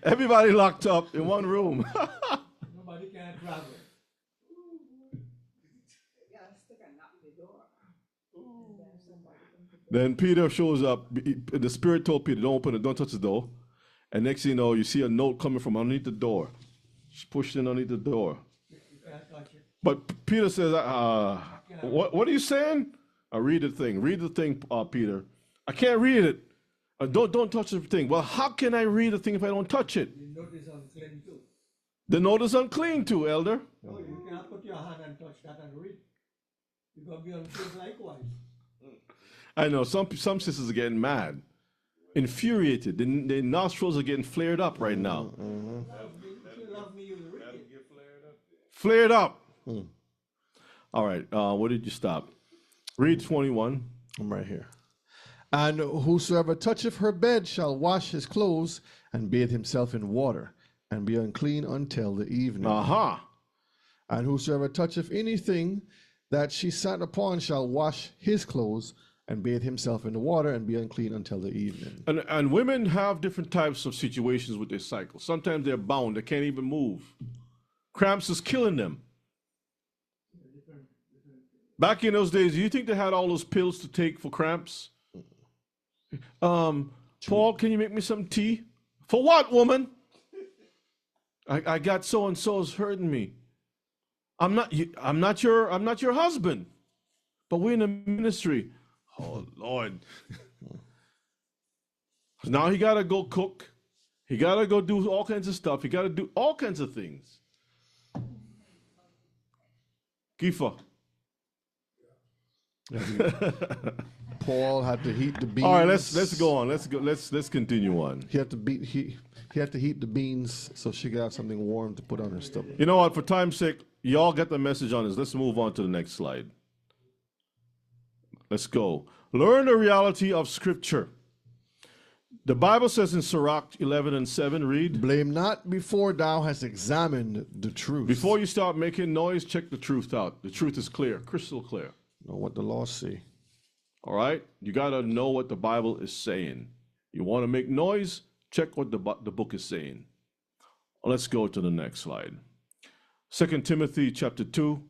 everybody locked up in one room. Nobody can travel. Then Peter shows up. The Spirit told Peter, don't open it, don't touch the door. And next thing you know, you see a note coming from underneath the door. She pushed in underneath the door. But Peter says, what are you saying? I read the thing. Read the thing, Peter. I can't read it. Don't touch the thing. Well, how can I read the thing if I don't touch it? The note is unclean too. The note is unclean too, elder. No, you cannot put your hand and touch that and read. You're going to be unclean likewise. I know some sisters are getting mad, infuriated. Their nostrils are getting flared up right now. If you love me, you will read it. Flared up. All right. Where did you stop? Read 21. I'm right here. And whosoever toucheth her bed shall wash his clothes and bathe himself in water and be unclean until the evening. Aha. And whosoever toucheth anything that she sat upon shall wash his clothes and bathe himself in the water and be unclean until the evening. And women have different types of situations with their cycle. Sometimes they're bound. They can't even move. Cramps is killing them. Back in those days, do you think they had all those pills to take for cramps? Paul, can you make me some tea? For what, woman? I got so and so's hurting me. I'm not your husband, but we're in a ministry. Oh Lord! Now he gotta go cook. He gotta go do all kinds of stuff. He gotta do all kinds of things. Kifa. Paul had to heat the beans. All right, let's go on. Let's continue on. He had to heat the beans so she could have something warm to put on her stomach. You know what? For time's sake, y'all get the message on this. Let's move on to the next slide. Let's go. Learn the reality of Scripture. The Bible says in Sirach 11:7, read. Blame not before thou hast examined the truth. Before you start making noise, check the truth out. The truth is clear, crystal clear. Know what the law say. All right? You got to know what the Bible is saying. You want to make noise? Check what the book is saying. Let's go to the next slide. 2 Timothy chapter 2.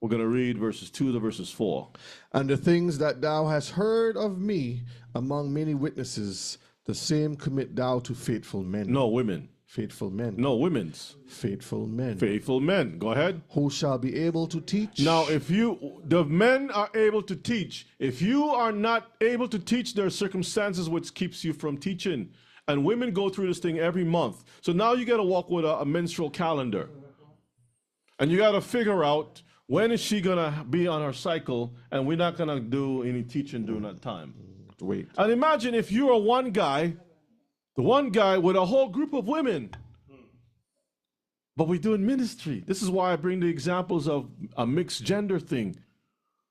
We're going to read verses 2 to verses 4. And the things that thou hast heard of me among many witnesses, the same commit thou to faithful men. No, women. Faithful men. No, women's. Faithful men. Faithful men. Go ahead. Who shall be able to teach. Now, the men are able to teach. If you are not able to teach, there are circumstances which keeps you from teaching. And women go through this thing every month. So now you got to walk with a menstrual calendar. And you got to figure out when is she going to be on her cycle, and we're not going to do any teaching during that time. Wait. And imagine if you are one guy, the one guy with a whole group of women. But we're doing ministry. This is why I bring the examples of a mixed gender thing.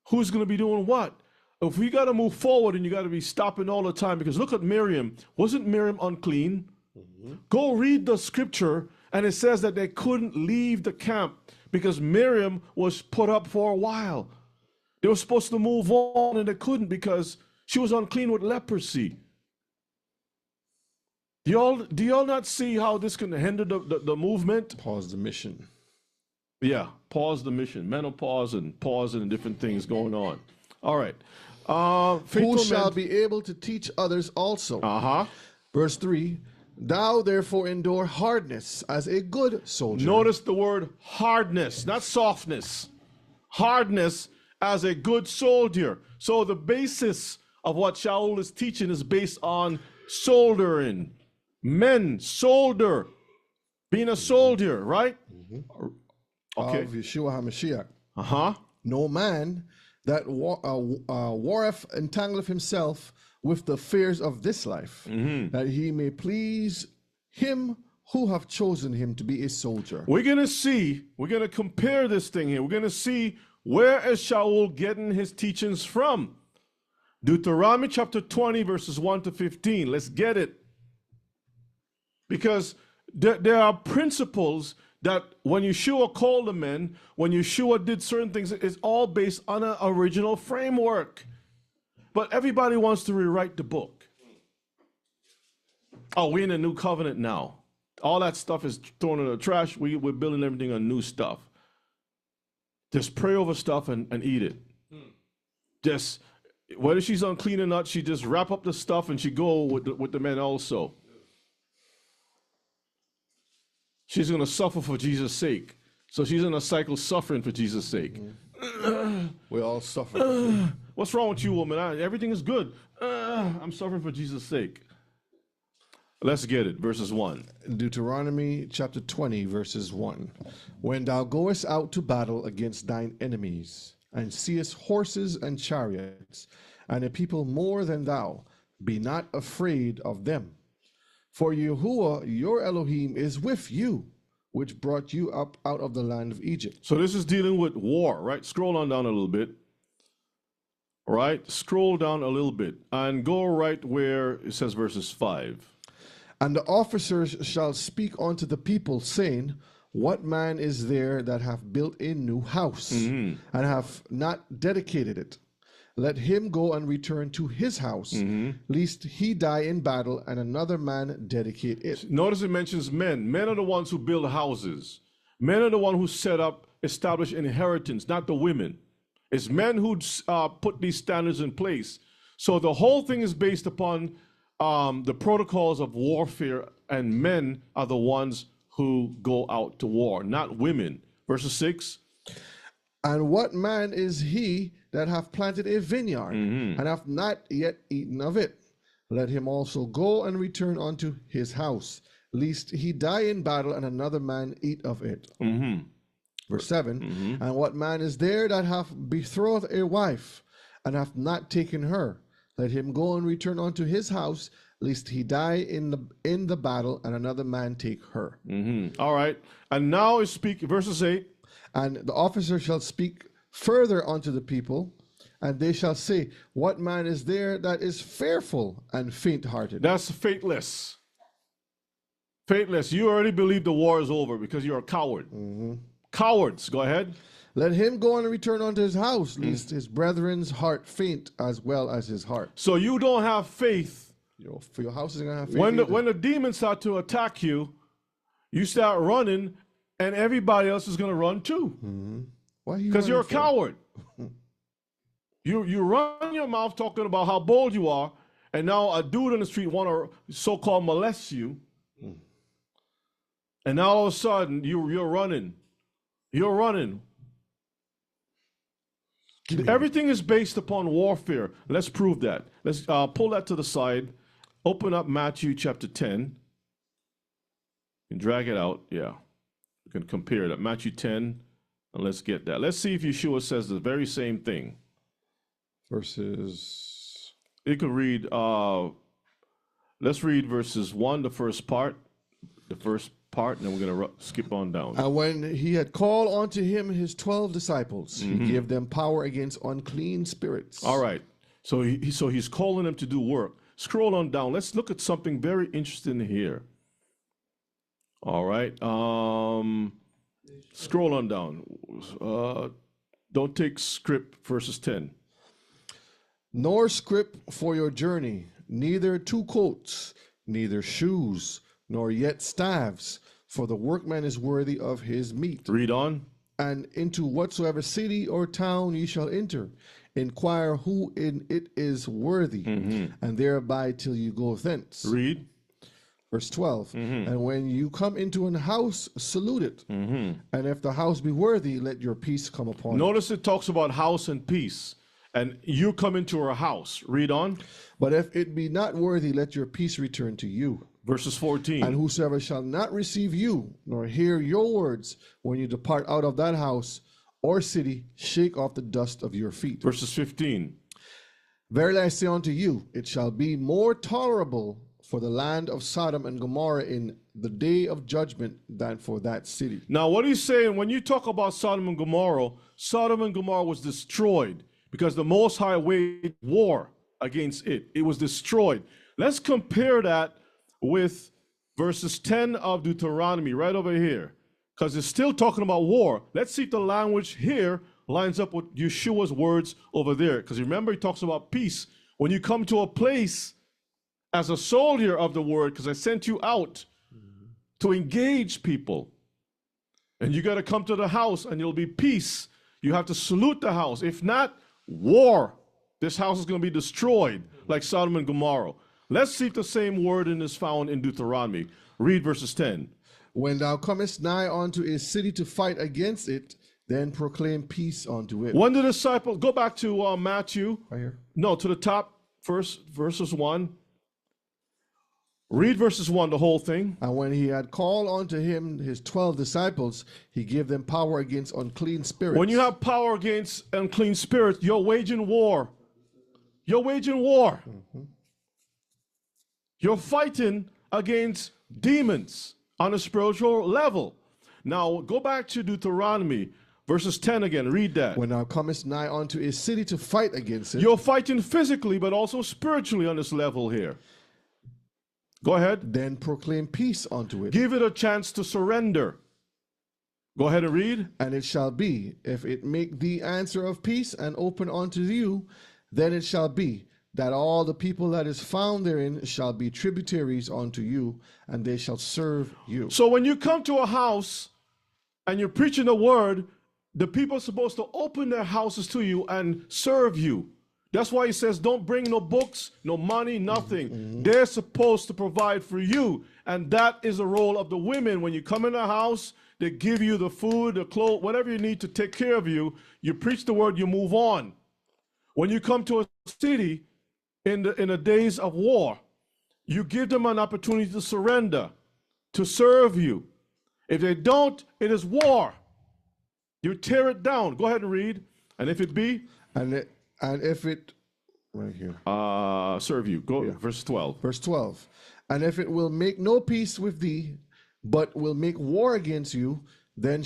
Who's going to be doing what? If we got to move forward and you got to be stopping all the time, because look at Miriam. Wasn't Miriam unclean? Mm-hmm. Go read the scripture, and it says that they couldn't leave the camp because Miriam was put up for a while. They were supposed to move on, and they couldn't because she was unclean with leprosy. Do y'all not see how this can hinder the movement? Pause the mission. Yeah, pause the mission. Menopause and pause and different things going on. All right. Who shall be able to teach others also? Uh-huh. Verse 3, thou therefore endure hardness as a good soldier. Notice the word hardness, not softness. Hardness as a good soldier. So the basis of what Shaul is teaching is based on soldiering. Men, soldier, being a soldier, right? Okay. Of Yeshua HaMashiach. Uh-huh. No man that warreth entangleth himself with the fears of this life, that he may please him who have chosen him to be a soldier. We're going to compare this thing here. We're going to see where is Shaul getting his teachings from. Deuteronomy chapter 20, verses 1 to 15. Let's get it. Because there are principles that when Yeshua called the men, when Yeshua did certain things, it's all based on an original framework. But everybody wants to rewrite the book. Oh, we're in a new covenant now. All that stuff is thrown in the trash. We're building everything on new stuff. Just pray over stuff and eat it. Just, whether she's unclean or not, she just wrap up the stuff and she go with the men also. She's going to suffer for Jesus' sake. So she's in a cycle suffering for Jesus' sake. We all suffer. What's wrong with you, woman? Everything is good. I'm suffering for Jesus' sake. Let's get it. Verses 1. Deuteronomy chapter 20, verses 1. When thou goest out to battle against thine enemies, and seest horses and chariots, and a people more than thou, be not afraid of them. For Yahuwah, your Elohim, is with you, which brought you up out of the land of Egypt. So this is dealing with war, right? Scroll on down a little bit. Right? Scroll down a little bit and go right where it says verses 5. And the officers shall speak unto the people, saying, what man is there that hath built a new house, and hath not dedicated it? Let him go and return to his house, lest he die in battle, and another man dedicate it. Notice it mentions men. Men are the ones who build houses. Men are the ones who set up, establish inheritance, not the women. It's men who put these standards in place. So the whole thing is based upon the protocols of warfare, and men are the ones who go out to war, not women. Verse 6. And what man is he that hath planted a vineyard, and hath not yet eaten of it? Let him also go and return unto his house, lest he die in battle, and another man eat of it. Verse 7. And what man is there that hath betrothed a wife, and hath not taken her? Let him go and return unto his house, lest he die in the battle, and another man take her. All right. And now is speak verses 8. And the officer shall speak further unto the people, and they shall say, what man is there that is fearful and faint-hearted? That's faithless. Faithless. You already believe the war is over because you're a coward. Cowards. Go ahead. Let him go and return unto his house, lest his brethren's heart faint as well as his heart. So you don't have faith. For your house is going to have faith. When the demons start to attack you, you start running, and everybody else is going to run too. Because you're a coward. You run your mouth talking about how bold you are, and now a dude in the street want to so-called molest you, and now all of a sudden you're running. You're running. Everything is based upon warfare. Let's prove that. Let's pull that to the side. Open up Matthew chapter 10 and drag it out. Yeah, you can compare that. Matthew 10, and let's get that. Let's see if Yeshua says the very same thing. Verses. You can read, let's read verses 1, the first part, and then we're going to skip on down. And when he had called unto him his 12 disciples, he gave them power against unclean spirits. All right. So he's calling them to do work. Scroll on down. Let's look at something very interesting here. All right. Scroll on down. Don't take script, verses 10. Nor scrip for your journey, neither 2 coats, neither shoes, nor yet staves, for the workman is worthy of his meat. Read on. And into whatsoever city or town ye shall enter, inquire who in it is worthy, and there abide till you go thence. Read. Verse 12. And when you come into an house, salute it. And if the house be worthy, let your peace come upon it. Notice it talks about house and peace. and you come into her house. Read on. But if it be not worthy, let your peace return to you. Verses 14. And whosoever shall not receive you, nor hear your words, when you depart out of that house or city, shake off the dust of your feet. Verses 15. Verily I say unto you, it shall be more tolerable for the land of Sodom and Gomorrah in the day of judgment than for that city. Now, what he's saying, when you talk about Sodom and Gomorrah was destroyed because the Most High waged war against it. It was destroyed. Let's compare that with verses 10 of Deuteronomy right over here, because it's still talking about war. Let's see if the language here lines up with Yeshua's words over there, because remember he talks about peace. When you come to a place as a soldier of the word, because I sent you out to engage people, and you got to come to the house and there'll be peace. You have to salute the house. If not, war. This house is going to be destroyed like Sodom and Gomorrah. Let's see if the same wording is found in Deuteronomy. Read verses 10. When thou comest nigh unto a city to fight against it, then proclaim peace unto it. When the disciples, go back to Matthew. Right here. No, to the top first, verses 1. Read verses 1, the whole thing. And when he had called unto him his 12 disciples, he gave them power against unclean spirits. When you have power against unclean spirits, you're waging war. You're waging war. You're fighting against demons on a spiritual level. Now, go back to Deuteronomy, verses 10 again. Read that. When thou comest nigh unto a city to fight against it, You're fighting physically, but also spiritually on this level here. Go ahead. then proclaim peace unto it. Give it a chance to surrender. Go ahead and read. And it shall be, if it make thee answer of peace and open unto you, then it shall be that all the people that is found therein shall be tributaries unto you, and they shall serve you. So when you come to a house and you're preaching the word, the people are supposed to open their houses to you and serve you. That's why he says, don't bring no books, no money, nothing. They're supposed to provide for you. And that is the role of the women. When you come in the house, they give you the food, the clothes, whatever you need to take care of you. You preach the word, you move on. When you come to a city in the days of war, you give them an opportunity to surrender, to serve you. If they don't, it is war. You tear it down. Go ahead and read. And if it be? And if it, right here, Serve you. Go, verse 12. verse 12. And if it will make no peace with thee, but will make war against you, then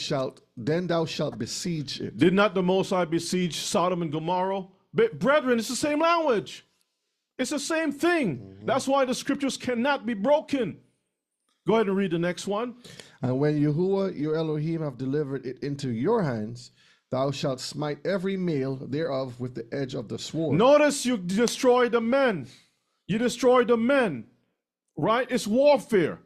thou shalt besiege it. Did not the Most High besiege Sodom and Gomorrah? Brethren, it's the same language. It's the same thing. That's why the scriptures cannot be broken. Go ahead and read the next one. And when Yahuwah your Elohim have delivered it into your hands, thou shalt smite every male thereof with the edge of the sword. Notice you destroy the men. You destroy the men. Right? It's warfare.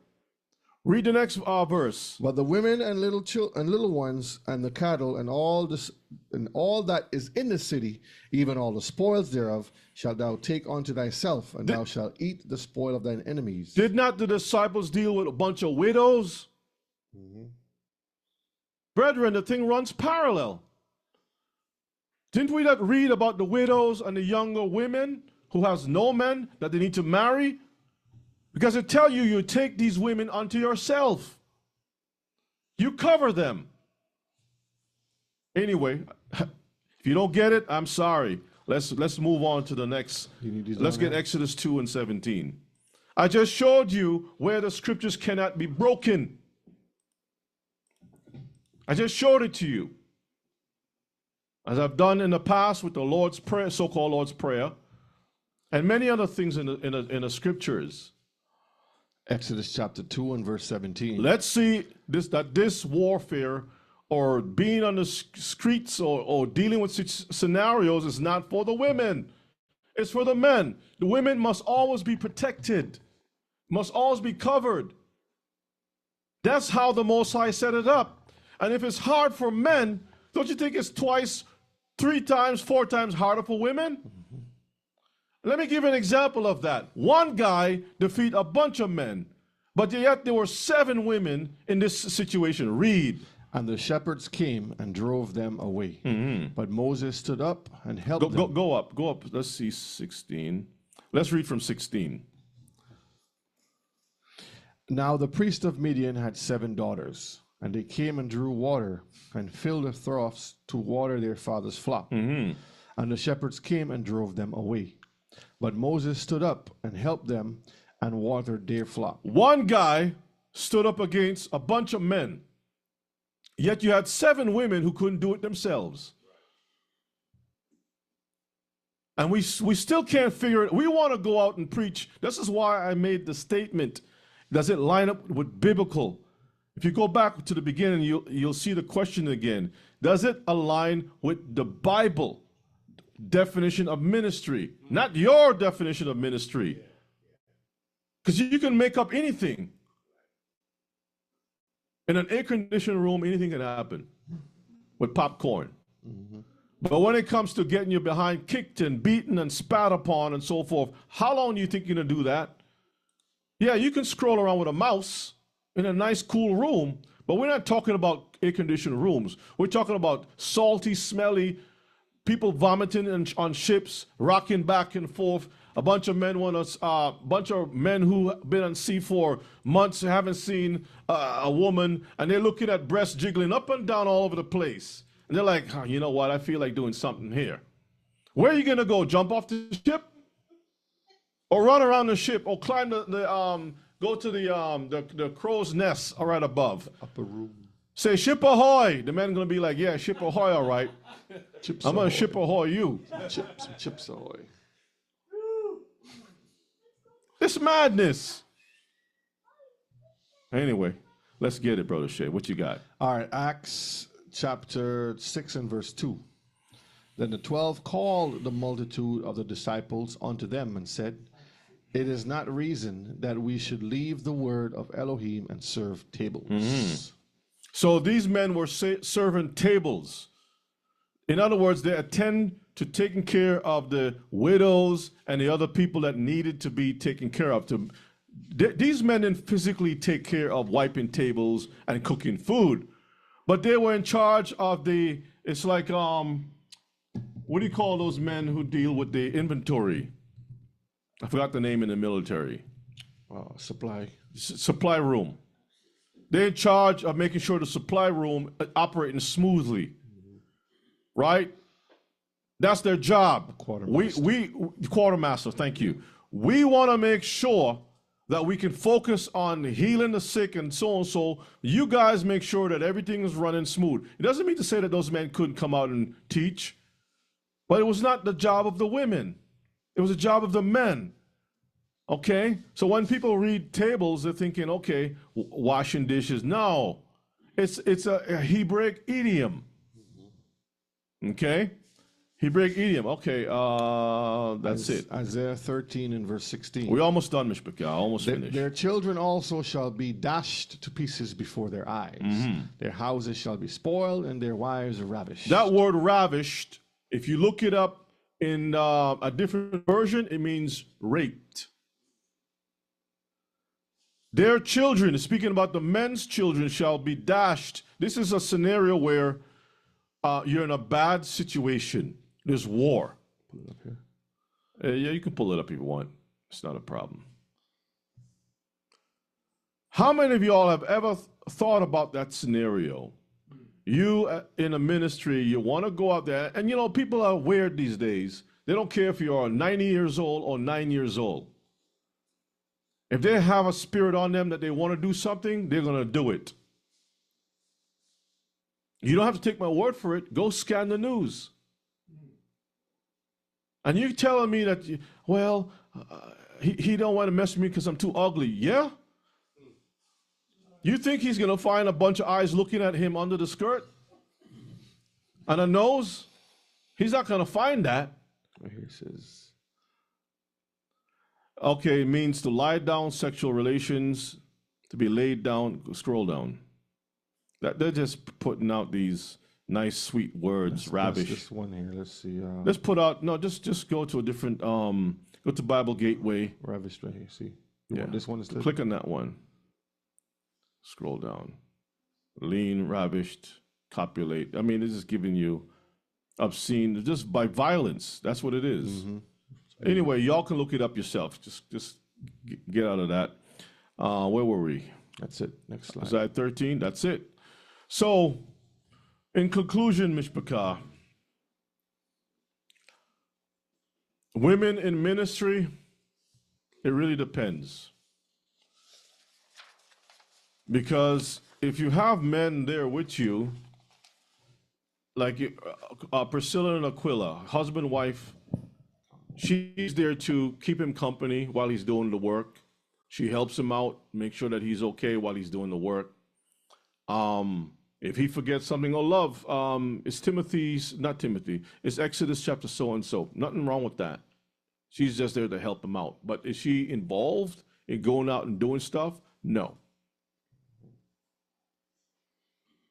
Read the next verse. But the women and little ones and the cattle and all that is in the city, even all the spoils thereof, shalt thou take unto thyself, and thou shalt eat the spoil of thine enemies. Did not the disciples deal with a bunch of widows? Brethren, the thing runs parallel. Didn't we not read about the widows and the younger women who has no men that they need to marry? Because it tells you, you take these women unto yourself. You cover them. Anyway, if you don't get it, I'm sorry. Let's move on to the next. Let's get Exodus 2 and 17. I just showed you where the scriptures cannot be broken. I just showed it to you. As I've done in the past with the Lord's Prayer, so-called Lord's Prayer, and many other things in the scriptures. Exodus chapter 2 and verse 17. Let's see this warfare or being on the streets or dealing with scenarios is not for the women. It's for the men. The women must always be protected, must always be covered. That's how the Most High set it up. And if it's hard for men, don't you think it's twice, 3 times, 4 times harder for women? Let me give you an example of that. One guy defeated a bunch of men, but yet there were 7 women in this situation. Read. And the shepherds came and drove them away. But Moses stood up and helped them. Go up. Let's see 16. Let's read from 16. Now the priest of Midian had 7 daughters, and they came and drew water and filled the troughs to water their father's flock. And the shepherds came and drove them away. But Moses stood up and helped them and watered their flock. One guy stood up against a bunch of men. Yet you had 7 women who couldn't do it themselves. And we still can't figure it. We want to go out and preach. This is why I made the statement. Does it line up with biblical? If you go back to the beginning, you'll see the question again. Does it align with the Bible definition of ministry? Not your definition of ministry. Because you can make up anything. In an air-conditioned room, anything can happen with popcorn. But when it comes to getting you behind kicked and beaten and spat upon and so forth, how long do you think you're going to do that? Yeah, you can scroll around with a mouse in a nice, cool room, but we're not talking about air-conditioned rooms. We're talking about salty, smelly, people vomiting on ships, rocking back and forth. A bunch of men who have been on sea for months haven't seen a woman, and they're looking at breasts jiggling up and down all over the place. And they're like, oh, you know what? I feel like doing something here. Where are you gonna go? Jump off the ship, or run around the ship, or climb go to the crow's nest right above. Upper room. Say ship ahoy. The man's gonna be like, yeah, ship ahoy, all right. Chips I'm gonna ahoy. ship ahoy you. Chips ahoy. It's madness. Anyway, let's get it, Brother Shay. What you got? All right, Acts chapter 6 and verse 2. Then the 12 called the multitude of the disciples unto them and said, It is not reason that we should leave the word of Elohim and serve tables. So these men were serving tables. In other words, they attend to taking care of the widows and the other people that needed to be taken care of. These men didn't physically take care of wiping tables and cooking food, but they were in charge of it's like, what do you call those men who deal with the inventory? I forgot the name in the military. Supply room. They're in charge of making sure the supply room operating smoothly, right? That's their job. Quartermaster, thank you. We want to make sure that we can focus on healing the sick and so on. So you guys make sure that everything is running smooth. It doesn't mean to say that those men couldn't come out and teach, but it was not the job of the women. It was the job of the men. Okay? So when people read tables, they're thinking, okay, washing dishes. No, it's a Hebraic idiom. Okay? Hebraic idiom. Okay, that's it. Isaiah 13 and verse 16. We're almost done, Mishpachah. Almost finished. Their children also shall be dashed to pieces before their eyes. Their houses shall be spoiled and their wives ravished. That word ravished, if you look it up in a different version, it means raped. Their children, speaking about the men's children, shall be dashed. This is a scenario where you're in a bad situation. There's war. Pull it up here. Yeah, you can pull it up if you want. It's not a problem. How many of y'all have ever thought about that scenario? You in a ministry, you want to go out there, and you know, people are weird these days. They don't care if you're 90 years old or 9 years old. If they have a spirit on them that they want to do something, they're going to do it. You don't have to take my word for it. Go scan the news. And you're telling me that, he don't want to mess with me because I'm too ugly. Yeah? You think he's going to find a bunch of eyes looking at him under the skirt? And a nose? He's not going to find that. Right here it says, okay, it means to lie down, sexual relations, to be laid down. Scroll down. They're just putting out these nice, sweet words, ravish. This one here, let's see. Let's put out, no, just go to a different, go to Bible Gateway. Ravished right here, see. Yeah. This one is Click on that one. Scroll down. lean, ravished, copulate. I mean, this is giving you obscene, just by violence. That's what it is. Anyway, y'all can look it up yourself. Just get out of that. Where were we? That's it. Next slide. Is that 13? That's it. So, in conclusion, Mishpachah, women in ministry, it really depends. Because if you have men there with you, like Priscilla and Aquila, husband, wife, she's there to keep him company while he's doing the work. She helps him out, make sure that he's okay while he's doing the work. If he forgets something, love, it's Exodus chapter so-and-so. Nothing wrong with that. She's just there to help him out. But is she involved in going out and doing stuff? No.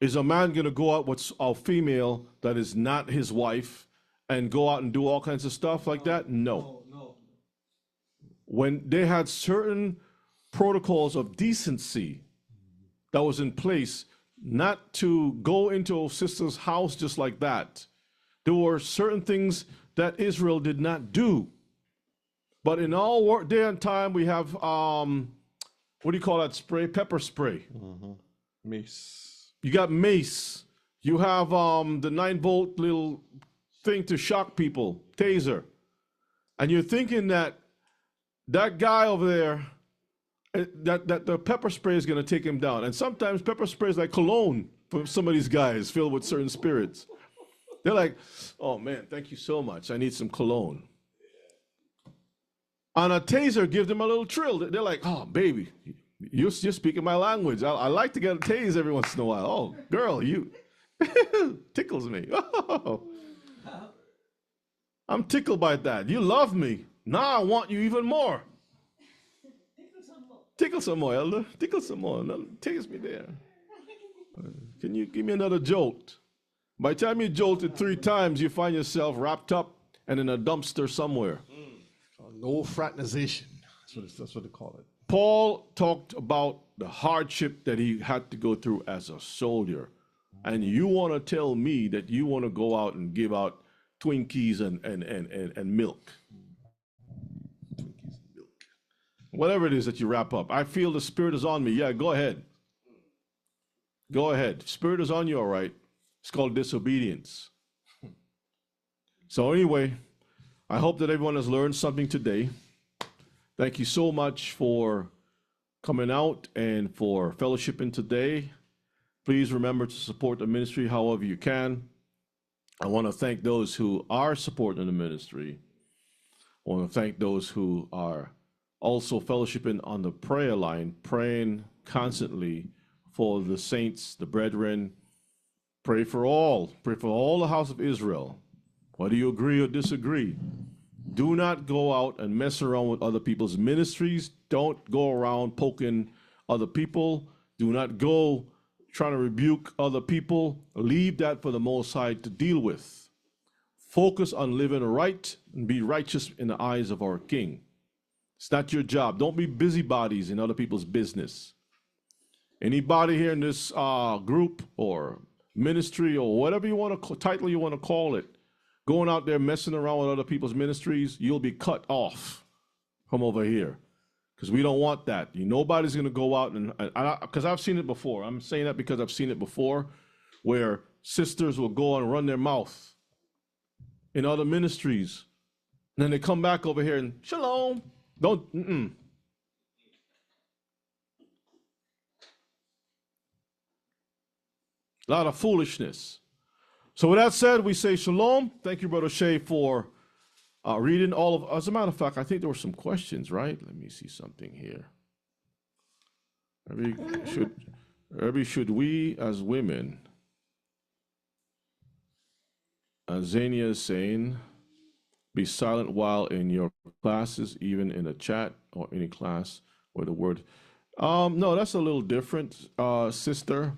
Is a man going to go out with a female that is not his wife and go out and do all kinds of stuff like that? No. When they had certain protocols of decency that was in place, not to go into a sister's house just like that. There were certain things that Israel did not do. But in all day and time, we have, what do you call that spray? Pepper spray. Mace. You got mace. You have the 9-volt little thing to shock people, taser. And you're thinking that guy over there, that the pepper spray is going to take him down. And sometimes pepper spray is like cologne for some of these guys filled with certain spirits. They're like, oh man, thank you so much. I need some cologne. And a taser gives them a little thrill. They're like, oh baby, you're speaking my language. I like to get a tase every once in a while. Oh, girl, you tickles me. Oh. I'm tickled by that. You love me. Now I want you even more. Tickle some more, Elder. Tickle some more. Tase me there. Can you give me another jolt? By the time you jolted 3 times, you find yourself wrapped up and in a dumpster somewhere. No fraternization. That's what they call it. Paul talked about the hardship that he had to go through as a soldier. And you want to tell me that you want to go out and give out Twinkies and milk. Whatever it is that you wrap up. I feel the Spirit is on me. Yeah, go ahead. Go ahead. Spirit is on you, all right. It's called disobedience. So anyway, I hope that everyone has learned something today. Thank you so much for coming out and for fellowshipping today. Please remember to support the ministry however you can. I want to thank those who are supporting the ministry. I want to thank those who are also fellowshipping on the prayer line, praying constantly for the saints, the brethren. Pray for all the house of Israel. Whether you agree or disagree, do not go out and mess around with other people's ministries. Don't go around poking other people. Do not go trying to rebuke other people. Leave that for the Most High to deal with. Focus on living right and be righteous in the eyes of our King. It's not your job. Don't be busybodies in other people's business. Anybody here in this group or ministry or whatever you want to title you want to call it, going out there messing around with other people's ministries, you'll be cut off from over here. Because we don't want that. Nobody's going to go out and, because I've seen it before. I'm saying that because I've seen it before, where sisters will go and run their mouth in other ministries. And then they come back over here and, shalom. Don't, A lot of foolishness. So with that said, we say shalom. Thank you, Brother Shea, for reading all of, as a matter of fact, I think there were some questions, right? Let me see something here. Rebbe, should we as women, as Zania is saying, be silent while in your classes, even in a chat or any class where the word, no, that's a little different, sister.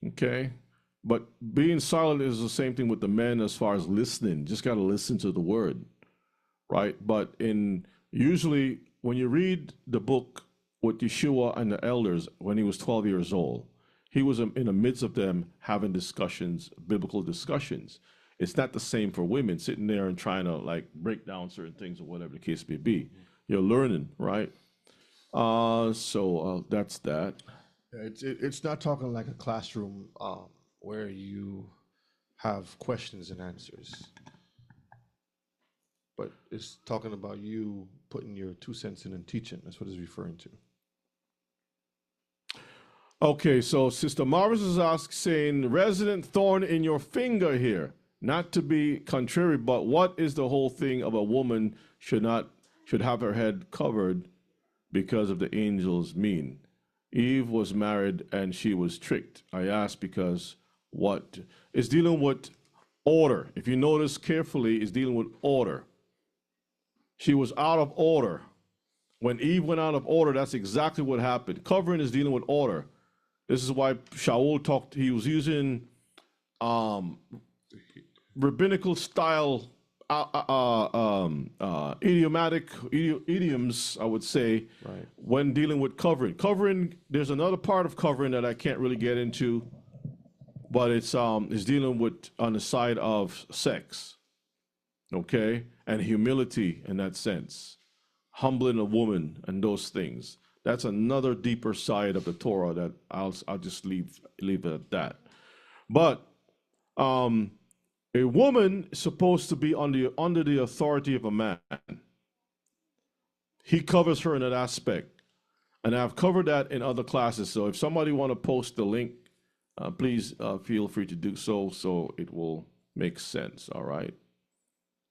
Okay. But being silent is the same thing with the men as far as listening. Just got to listen to the word, right? But usually when you read the book with Yeshua and the elders when he was 12 years old, He was in the midst of them having discussions, biblical discussions. It's not the same for women sitting there and trying to like break down certain things or whatever the case may be. You're learning, right? So that's that. It's not talking like a classroom where you have questions and answers, but it's talking about you putting your 2 cents in and teaching. That's what it's referring to. Okay, so Sister Marvis is saying, resident thorn in your finger here. Not to be contrary, but what is the whole thing of a woman should have her head covered because of the angels mean? Eve was married and she was tricked. I ask because what is dealing with order. If you notice carefully, it's dealing with order. She was out of order. When Eve went out of order, that's exactly what happened. Covering is dealing with order. This is why Shaul talked, he was using rabbinical style idioms, I would say, Right. when dealing with covering. Covering, there's another part of covering that I can't really get into, but it's dealing with on the side of sex, okay, and humility in that sense, humbling a woman and those things. That's another deeper side of the Torah that I'll just leave it at that. But a woman is supposed to be under the authority of a man. He covers her in that aspect. And I've covered that in other classes. So if somebody want to post the link, please feel free to do so it will make sense, all right?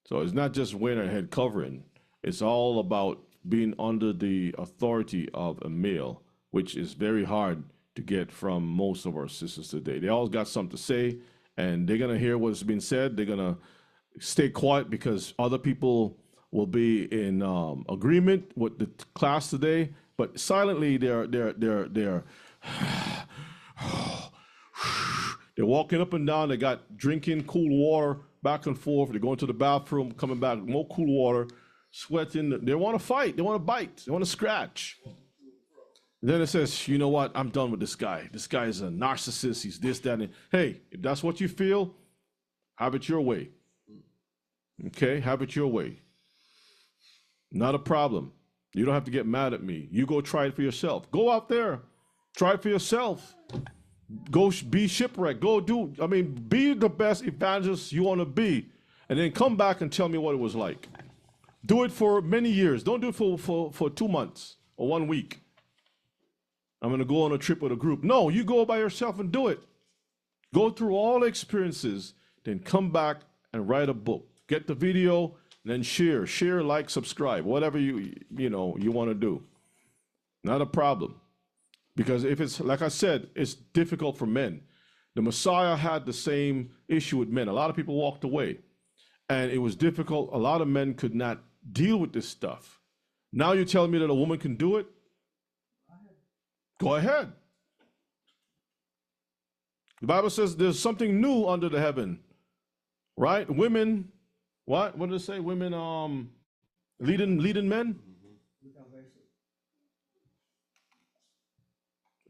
So it's not just wearing a head covering. It's all about being under the authority of a male, which is very hard to get from most of our sisters today. They always got something to say, and they're going to hear what's been said. They're going to stay quiet because other people will be in agreement with the class today, but silently they're walking up and down. They got drinking cool water back and forth. They're going to the bathroom, coming back, more cool water, sweating. They want to fight. They want to bite. They want to scratch. Then it says, you know what? I'm done with this guy. This guy is a narcissist. He's this, that, and hey, if that's what you feel, have it your way. Okay? Have it your way. Not a problem. You don't have to get mad at me. You go try it for yourself. Go out there. Try it for yourself. Go be shipwrecked. Be the best evangelist you want to be. And then come back and tell me what it was like. Do it for many years. Don't do it for 2 months or 1 week. I'm going to go on a trip with a group. No, you go by yourself and do it. Go through all the experiences, then come back and write a book. Get the video, and then share, like, subscribe, whatever you want to do. Not a problem. Because if it's, like I said, it's difficult for men. The Messiah had the same issue with men. A lot of people walked away. And it was difficult. A lot of men could not deal with this stuff. Now you're telling me that a woman can do it? Go ahead. The Bible says there's something new under the heaven, right? Women, what? What does it say? Women leading men?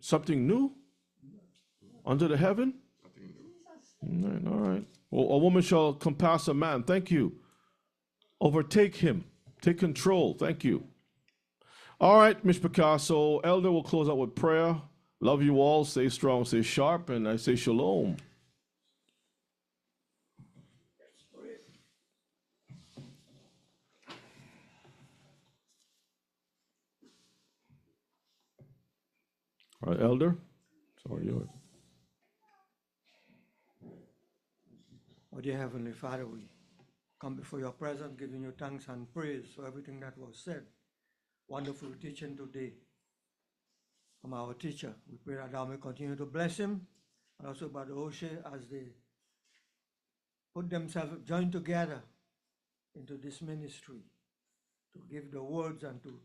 Something new under the heaven? All right. Well, a woman shall compass a man. Thank you. Overtake him. Take control. Thank you. All right, Ms. Picasso. Elder will close out with prayer. Love you all. Stay strong, stay sharp, and I say shalom. All right, Elder. Sorry, yours. Oh, dear Heavenly Father, we come before your presence, giving you thanks and praise for everything that was said. Wonderful teaching today from our teacher. We pray that thou may continue to bless him, and also Brother Oshe as they put themselves, join together into this ministry to give the words and to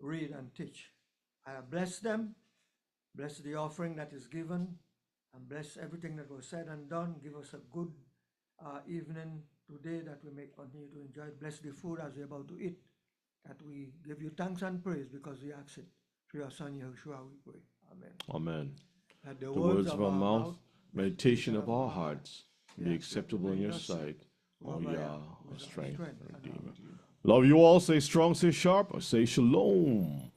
read and teach. I bless them, bless the offering that is given, and bless everything that was said and done. Give us a good evening today that we may continue to enjoy. Bless the food as we're about to eat, that we give you thanks and praise because we ask it through your Son Yeshua we pray. Amen. Amen. that the words of our mouth, meditation of our hearts, be acceptable in your sight, O Yah, our strength and Redeemer. Love you all. Say strong, say sharp, or say shalom.